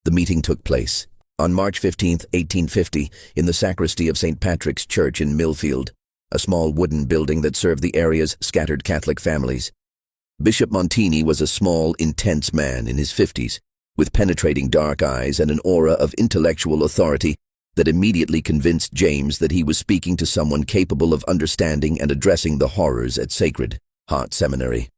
The meeting took place on March 15, 1850, in the sacristy of St. Patrick's Church in Millfield, a small wooden building that served the area's scattered Catholic families. Bishop Montini was a small, intense man in his 50s, with penetrating dark eyes and an aura of intellectual authority that immediately convinced James that he was speaking to someone capable of understanding and addressing the horrors at Sacred Heart Seminary.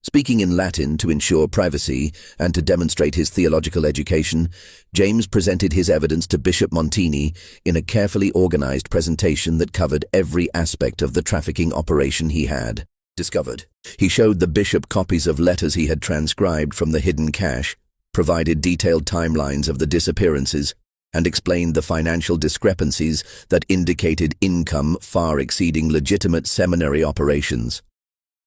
Speaking in Latin to ensure privacy and to demonstrate his theological education, James presented his evidence to Bishop Montini in a carefully organized presentation that covered every aspect of the trafficking operation he had discovered. He showed the bishop copies of letters he had transcribed from the hidden cache, provided detailed timelines of the disappearances, and explained the financial discrepancies that indicated income far exceeding legitimate seminary operations.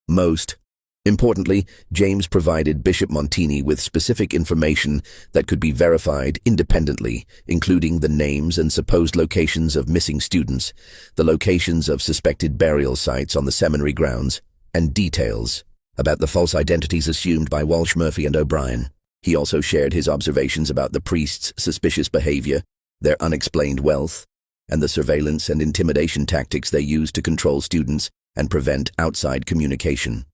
Most importantly, James provided Bishop Montini with specific information that could be verified independently, including the names and supposed locations of missing students, the locations of suspected burial sites on the seminary grounds, and details about the false identities assumed by Walsh, Murphy, and O'Brien. He also shared his observations about the priests' suspicious behavior, their unexplained wealth, and the surveillance and intimidation tactics they used to control students and prevent outside communication.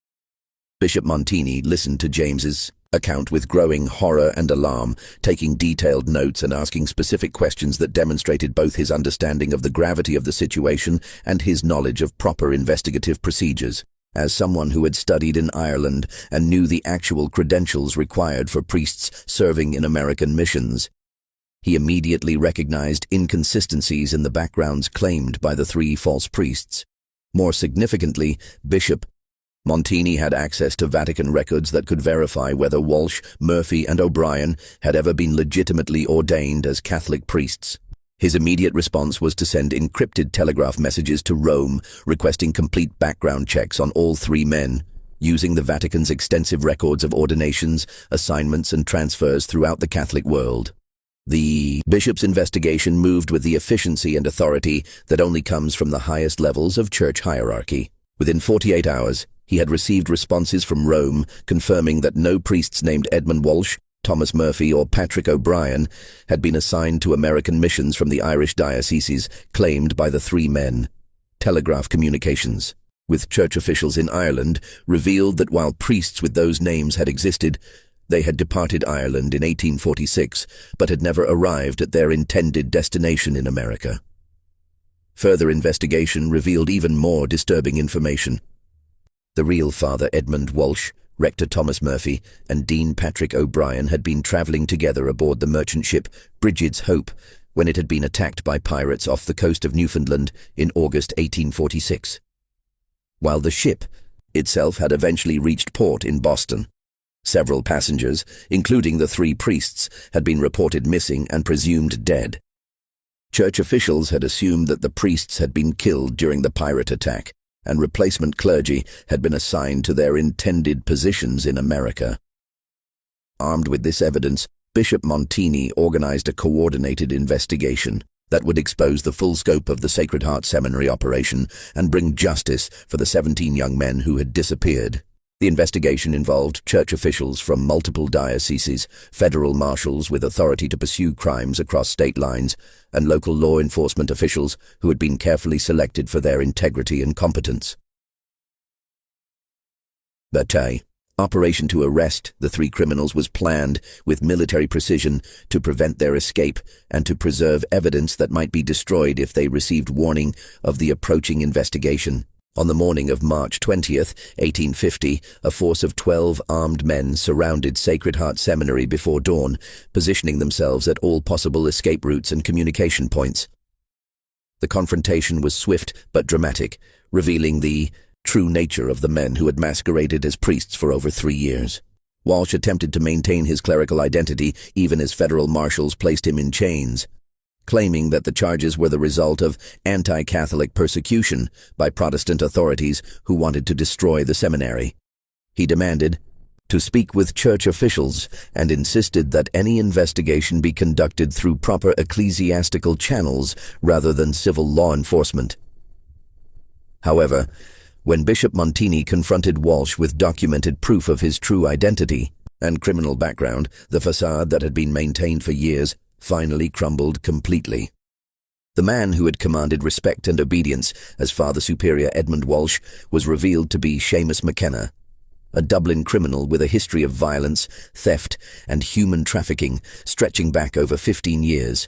Bishop Montini listened to James's account with growing horror and alarm, taking detailed notes and asking specific questions that demonstrated both his understanding of the gravity of the situation and his knowledge of proper investigative procedures. As someone who had studied in Ireland and knew the actual credentials required for priests serving in American missions, he immediately recognized inconsistencies in the backgrounds claimed by the three false priests. More significantly, Bishop Montini had access to Vatican records that could verify whether Walsh, Murphy, and O'Brien had ever been legitimately ordained as Catholic priests. His immediate response was to send encrypted telegraph messages to Rome requesting complete background checks on all three men, using the Vatican's extensive records of ordinations, assignments, and transfers throughout the Catholic world. The bishop's investigation moved with the efficiency and authority that only comes from the highest levels of church hierarchy. Within 48 hours, he had received responses from Rome confirming that no priests named Edmund Walsh, Thomas Murphy, or Patrick O'Brien had been assigned to American missions from the Irish dioceses claimed by the three men. Telegraph communications with church officials in Ireland revealed that while priests with those names had existed, they had departed Ireland in 1846 but had never arrived at their intended destination in America. Further investigation revealed even more disturbing information. The real Father Edmund Walsh, Rector Thomas Murphy, and Dean Patrick O'Brien had been travelling together aboard the merchant ship Brigid's Hope when it had been attacked by pirates off the coast of Newfoundland in August 1846. While the ship itself had eventually reached port in Boston, several passengers, including the three priests, had been reported missing and presumed dead. Church officials had assumed that the priests had been killed during the pirate attack, and replacement clergy had been assigned to their intended positions in America. Armed with this evidence, Bishop Montini organized a coordinated investigation that would expose the full scope of the Sacred Heart Seminary operation and bring justice for the 17 young men who had disappeared. The investigation involved church officials from multiple dioceses, federal marshals with authority to pursue crimes across state lines, and local law enforcement officials who had been carefully selected for their integrity and competence. The operation to arrest the three criminals was planned with military precision to prevent their escape and to preserve evidence that might be destroyed if they received warning of the approaching investigation. On the morning of March 20th, 1850, a force of 12 armed men surrounded Sacred Heart Seminary before dawn, positioning themselves at all possible escape routes and communication points. The confrontation was swift but dramatic, revealing the true nature of the men who had masqueraded as priests for over 3 years. Walsh attempted to maintain his clerical identity even as federal marshals placed him in chains, claiming that the charges were the result of anti-Catholic persecution by Protestant authorities who wanted to destroy the seminary. He demanded to speak with church officials and insisted that any investigation be conducted through proper ecclesiastical channels rather than civil law enforcement. However, when Bishop Montini confronted Walsh with documented proof of his true identity and criminal background, the facade that had been maintained for years finally crumbled completely. The man who had commanded respect and obedience as Father Superior Edmund Walsh was revealed to be Seamus McKenna, a Dublin criminal with a history of violence, theft, and human trafficking stretching back over 15 years.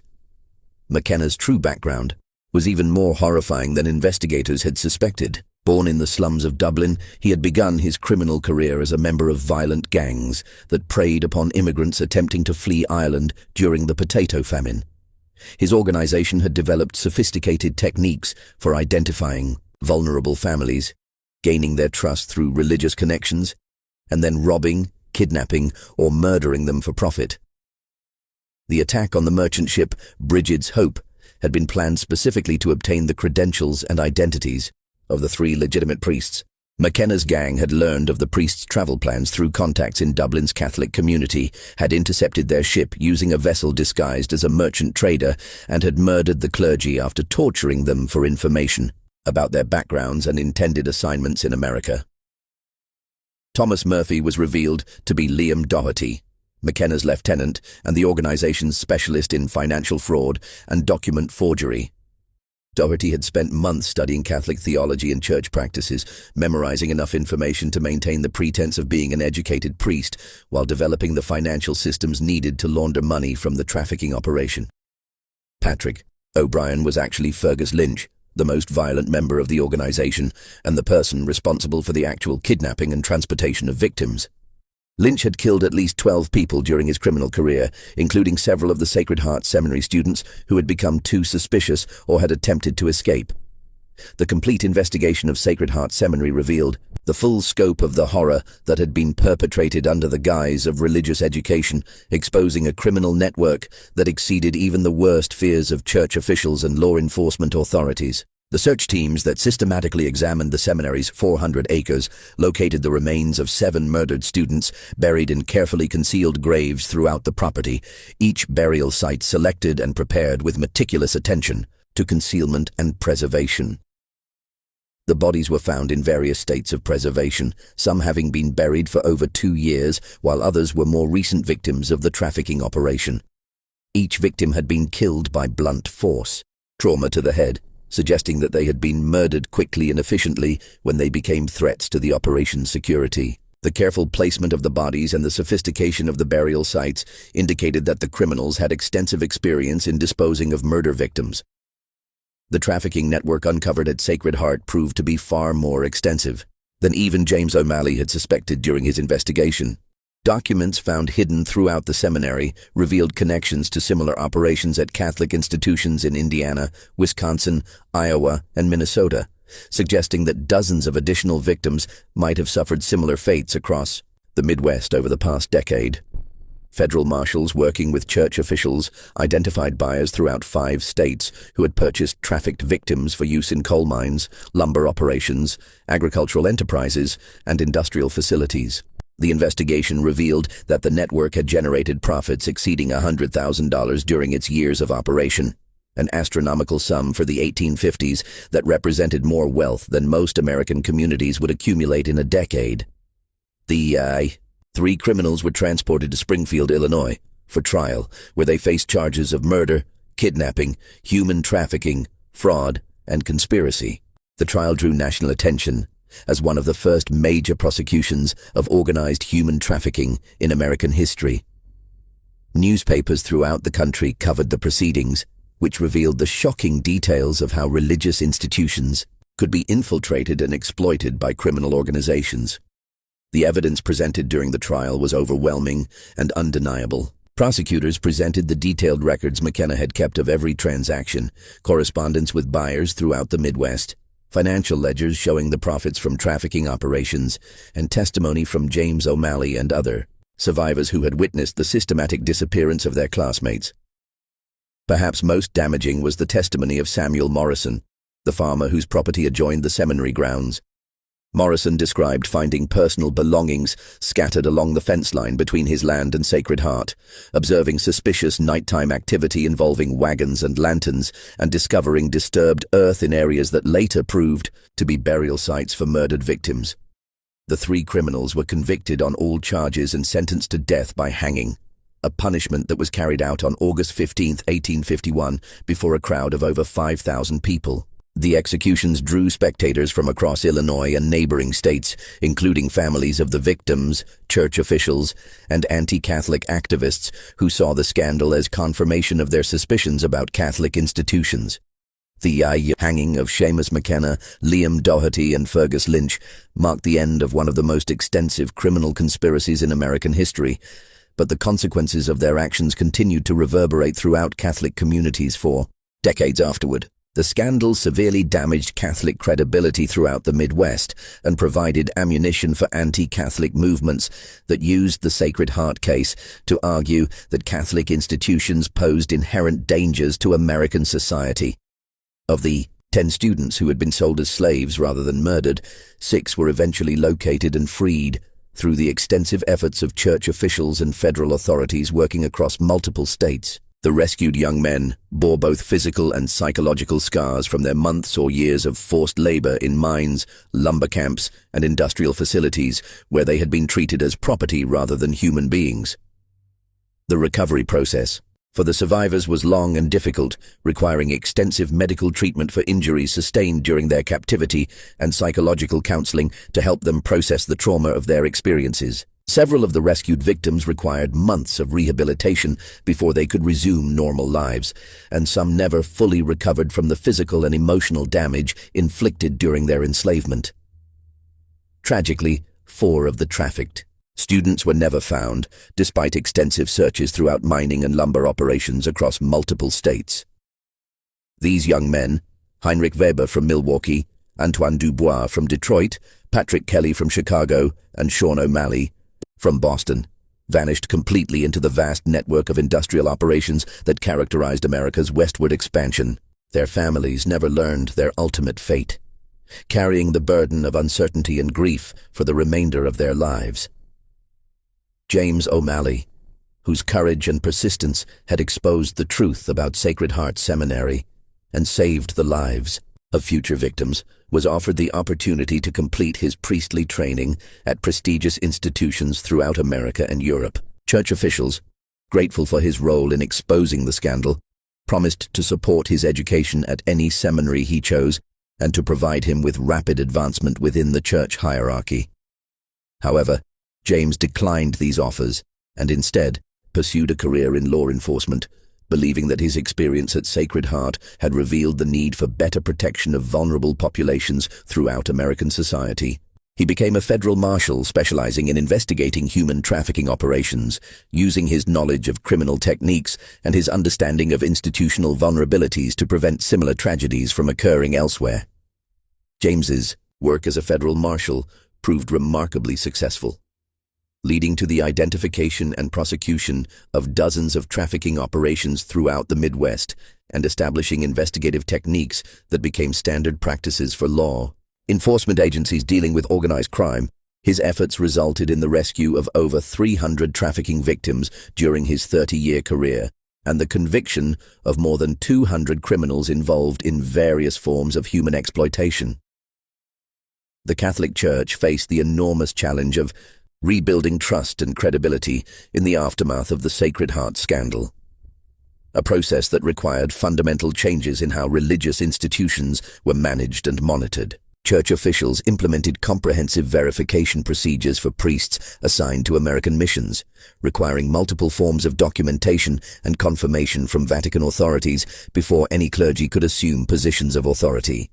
McKenna's true background was even more horrifying than investigators had suspected. Born in the slums of Dublin, he had begun his criminal career as a member of violent gangs that preyed upon immigrants attempting to flee Ireland during the potato famine. His organization had developed sophisticated techniques for identifying vulnerable families, gaining their trust through religious connections, and then robbing, kidnapping, or murdering them for profit. The attack on the merchant ship Brigid's Hope had been planned specifically to obtain the credentials and identities of the 3 legitimate priests. McKenna's gang had learned of the priests' travel plans through contacts in Dublin's Catholic community, had intercepted their ship using a vessel disguised as a merchant trader, and had murdered the clergy after torturing them for information about their backgrounds and intended assignments in America. Thomas Murphy was revealed to be Liam Doherty, McKenna's lieutenant and the organization's specialist in financial fraud and document forgery. Doherty had spent months studying Catholic theology and church practices, memorizing enough information to maintain the pretense of being an educated priest while developing the financial systems needed to launder money from the trafficking operation. Patrick O'Brien was actually Fergus Lynch, the most violent member of the organization and the person responsible for the actual kidnapping and transportation of victims. Lynch had killed at least 12 people during his criminal career, including several of the Sacred Heart Seminary students who had become too suspicious or had attempted to escape. The complete investigation of Sacred Heart Seminary revealed the full scope of the horror that had been perpetrated under the guise of religious education, exposing a criminal network that exceeded even the worst fears of church officials and law enforcement authorities. The search teams that systematically examined the seminary's 400 acres located the remains of 7 murdered students buried in carefully concealed graves throughout the property, each burial site selected and prepared with meticulous attention to concealment and preservation. The bodies were found in various states of preservation, some having been buried for over 2 years, while others were more recent victims of the trafficking operation. Each victim had been killed by blunt force, trauma to the head, suggesting that they had been murdered quickly and efficiently when they became threats to the operation's security. The careful placement of the bodies and the sophistication of the burial sites indicated that the criminals had extensive experience in disposing of murder victims. The trafficking network uncovered at Sacred Heart proved to be far more extensive than even James O'Malley had suspected during his investigation. Documents found hidden throughout the seminary revealed connections to similar operations at Catholic institutions in Indiana, Wisconsin, Iowa, and Minnesota, suggesting that dozens of additional victims might have suffered similar fates across the Midwest over the past decade. Federal marshals working with church officials identified buyers throughout 5 states who had purchased trafficked victims for use in coal mines, lumber operations, agricultural enterprises, and industrial facilities. The investigation revealed that the network had generated profits exceeding $100,000 during its years of operation, an astronomical sum for the 1850s that represented more wealth than most American communities would accumulate in a decade. The 3 criminals were transported to Springfield, Illinois, for trial, where they faced charges of murder, kidnapping, human trafficking, fraud, and conspiracy. The trial drew national attention as one of the first major prosecutions of organized human trafficking in American history. Newspapers throughout the country covered the proceedings, which revealed the shocking details of how religious institutions could be infiltrated and exploited by criminal organizations. The evidence presented during the trial was overwhelming and undeniable. Prosecutors presented the detailed records McKenna had kept of every transaction, correspondence with buyers throughout the Midwest, financial ledgers showing the profits from trafficking operations, and testimony from James O'Malley and other survivors who had witnessed the systematic disappearance of their classmates. Perhaps most damaging was the testimony of Samuel Morrison, the farmer whose property adjoined the seminary grounds. Morrison described finding personal belongings scattered along the fence line between his land and Sacred Heart, observing suspicious nighttime activity involving wagons and lanterns, and discovering disturbed earth in areas that later proved to be burial sites for murdered victims. The 3 criminals were convicted on all charges and sentenced to death by hanging, a punishment that was carried out on August 15, 1851, before a crowd of over 5,000 people. The executions drew spectators from across Illinois and neighboring states, including families of the victims, church officials, and anti-Catholic activists who saw the scandal as confirmation of their suspicions about Catholic institutions. The hanging of Seamus McKenna, Liam Doherty, and Fergus Lynch marked the end of one of the most extensive criminal conspiracies in American history, but the consequences of their actions continued to reverberate throughout Catholic communities for decades afterward. The scandal severely damaged Catholic credibility throughout the Midwest and provided ammunition for anti-Catholic movements that used the Sacred Heart case to argue that Catholic institutions posed inherent dangers to American society. Of the 10 students who had been sold as slaves rather than murdered, 6 were eventually located and freed through the extensive efforts of church officials and federal authorities working across multiple states. The rescued young men bore both physical and psychological scars from their months or years of forced labor in mines, lumber camps, and industrial facilities where they had been treated as property rather than human beings. The recovery process for the survivors was long and difficult, requiring extensive medical treatment for injuries sustained during their captivity and psychological counseling to help them process the trauma of their experiences. Several of the rescued victims required months of rehabilitation before they could resume normal lives, and some never fully recovered from the physical and emotional damage inflicted during their enslavement. Tragically, 4 of the trafficked students were never found, despite extensive searches throughout mining and lumber operations across multiple states. These young men, Heinrich Weber from Milwaukee, Antoine Dubois from Detroit, Patrick Kelly from Chicago, and Sean O'Malley from Boston, vanished completely into the vast network of industrial operations that characterized America's westward expansion. Their families never learned their ultimate fate, carrying the burden of uncertainty and grief for the remainder of their lives. James O'Malley, whose courage and persistence had exposed the truth about Sacred Heart Seminary and saved the lives of future victims, was offered the opportunity to complete his priestly training at prestigious institutions throughout America and Europe. Church officials, grateful for his role in exposing the scandal, promised to support his education at any seminary he chose and to provide him with rapid advancement within the church hierarchy. However, James declined these offers and instead pursued a career in law enforcement, believing that his experience at Sacred Heart had revealed the need for better protection of vulnerable populations throughout American society. He became a federal marshal specializing in investigating human trafficking operations, using his knowledge of criminal techniques and his understanding of institutional vulnerabilities to prevent similar tragedies from occurring elsewhere. James's work as a federal marshal proved remarkably successful, leading to the identification and prosecution of dozens of trafficking operations throughout the Midwest and establishing investigative techniques that became standard practices for law enforcement agencies dealing with organized crime. His efforts resulted in the rescue of over 300 trafficking victims during his 30-year career and the conviction of more than 200 criminals involved in various forms of human exploitation. The Catholic Church faced the enormous challenge of rebuilding trust and credibility in the aftermath of the Sacred Heart scandal. A process that required fundamental changes in how religious institutions were managed and monitored. Church officials implemented comprehensive verification procedures for priests assigned to American missions, requiring multiple forms of documentation and confirmation from Vatican authorities before any clergy could assume positions of authority.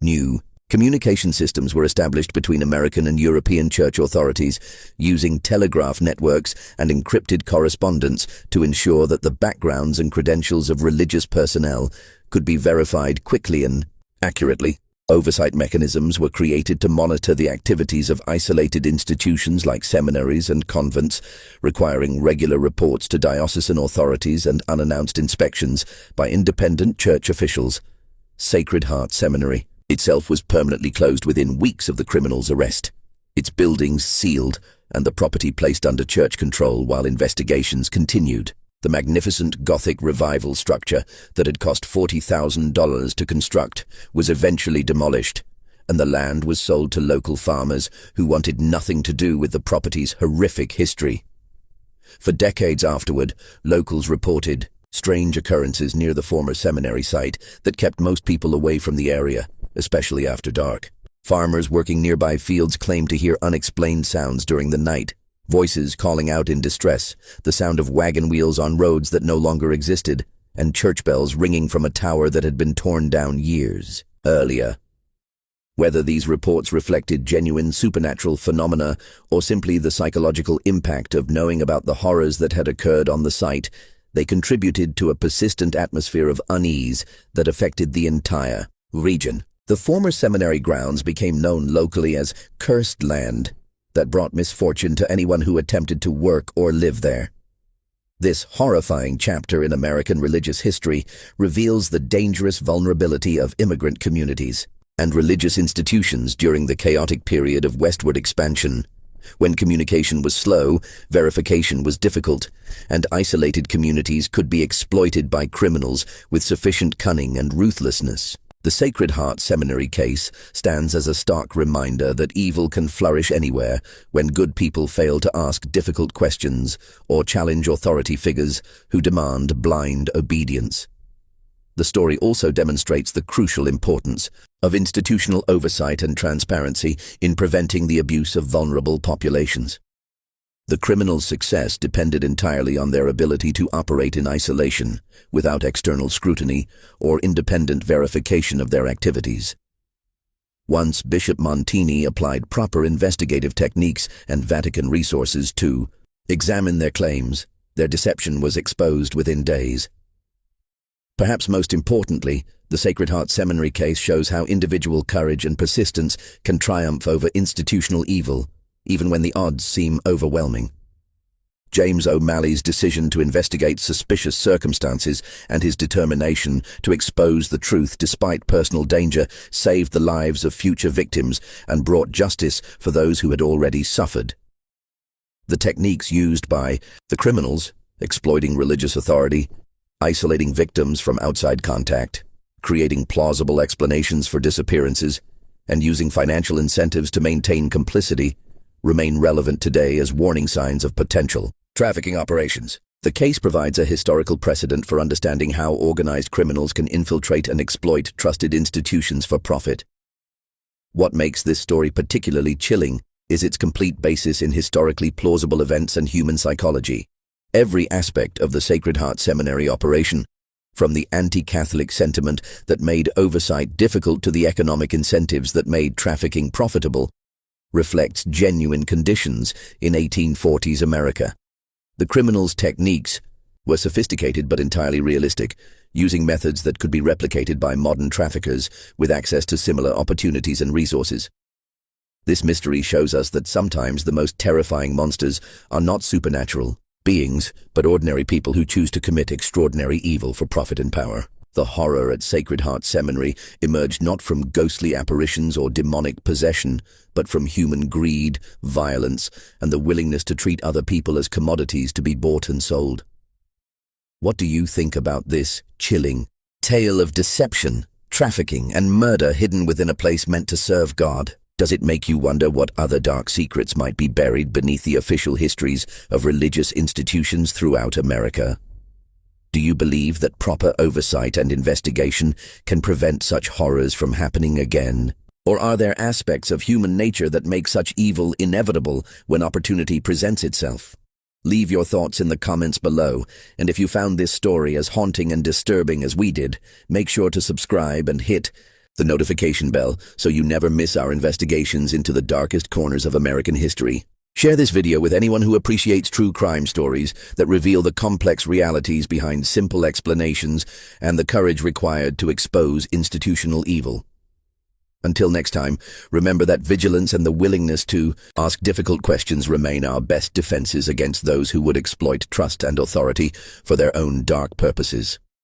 New communication systems were established between American and European church authorities, using telegraph networks and encrypted correspondence to ensure that the backgrounds and credentials of religious personnel could be verified quickly and accurately. Oversight mechanisms were created to monitor the activities of isolated institutions like seminaries and convents, requiring regular reports to diocesan authorities and unannounced inspections by independent church officials. Sacred Heart Seminary itself was permanently closed within weeks of the criminal's arrest, its buildings sealed and the property placed under church control while investigations continued. The magnificent Gothic revival structure that had cost $40,000 to construct was eventually demolished, and the land was sold to local farmers who wanted nothing to do with the property's horrific history. For decades afterward, locals reported strange occurrences near the former seminary site that kept most people away from the area, especially after dark. Farmers working nearby fields claimed to hear unexplained sounds during the night, voices calling out in distress, the sound of wagon wheels on roads that no longer existed, and church bells ringing from a tower that had been torn down years earlier. Whether these reports reflected genuine supernatural phenomena or simply the psychological impact of knowing about the horrors that had occurred on the site, they contributed to a persistent atmosphere of unease that affected the entire region. The former seminary grounds became known locally as cursed land that brought misfortune to anyone who attempted to work or live there. This horrifying chapter in American religious history reveals the dangerous vulnerability of immigrant communities and religious institutions during the chaotic period of westward expansion. When communication was slow, verification was difficult, and isolated communities could be exploited by criminals with sufficient cunning and ruthlessness. The Sacred Heart Seminary case stands as a stark reminder that evil can flourish anywhere when good people fail to ask difficult questions or challenge authority figures who demand blind obedience. The story also demonstrates the crucial importance of institutional oversight and transparency in preventing the abuse of vulnerable populations. The criminals' success depended entirely on their ability to operate in isolation, without external scrutiny or independent verification of their activities. Once Bishop Montini applied proper investigative techniques and Vatican resources to examine their claims, their deception was exposed within days. Perhaps most importantly, the Sacred Heart Seminary case shows how individual courage and persistence can triumph over institutional evil, even when the odds seem overwhelming. James O'Malley's decision to investigate suspicious circumstances and his determination to expose the truth despite personal danger saved the lives of future victims and brought justice for those who had already suffered. The techniques used by the criminals, exploiting religious authority, isolating victims from outside contact, creating plausible explanations for disappearances, and using financial incentives to maintain complicity, remain relevant today as warning signs of potential trafficking operations. The case provides a historical precedent for understanding how organized criminals can infiltrate and exploit trusted institutions for profit. What makes this story particularly chilling is its complete basis in historically plausible events and human psychology. Every aspect of the Sacred Heart Seminary operation, from the anti-Catholic sentiment that made oversight difficult to the economic incentives that made trafficking profitable, reflects genuine conditions in 1840s America. The criminals' techniques were sophisticated but entirely realistic, using methods that could be replicated by modern traffickers with access to similar opportunities and resources. This mystery shows us that sometimes the most terrifying monsters are not supernatural beings, but ordinary people who choose to commit extraordinary evil for profit and power. The horror at Sacred Heart Seminary emerged not from ghostly apparitions or demonic possession, but from human greed, violence, and the willingness to treat other people as commodities to be bought and sold. What do you think about this chilling tale of deception, trafficking, and murder hidden within a place meant to serve God? Does it make you wonder what other dark secrets might be buried beneath the official histories of religious institutions throughout America? Do you believe that proper oversight and investigation can prevent such horrors from happening again? Or are there aspects of human nature that make such evil inevitable when opportunity presents itself? Leave your thoughts in the comments below, and if you found this story as haunting and disturbing as we did, make sure to subscribe and hit the notification bell so you never miss our investigations into the darkest corners of American history. Share this video with anyone who appreciates true crime stories that reveal the complex realities behind simple explanations and the courage required to expose institutional evil. Until next time, remember that vigilance and the willingness to ask difficult questions remain our best defenses against those who would exploit trust and authority for their own dark purposes.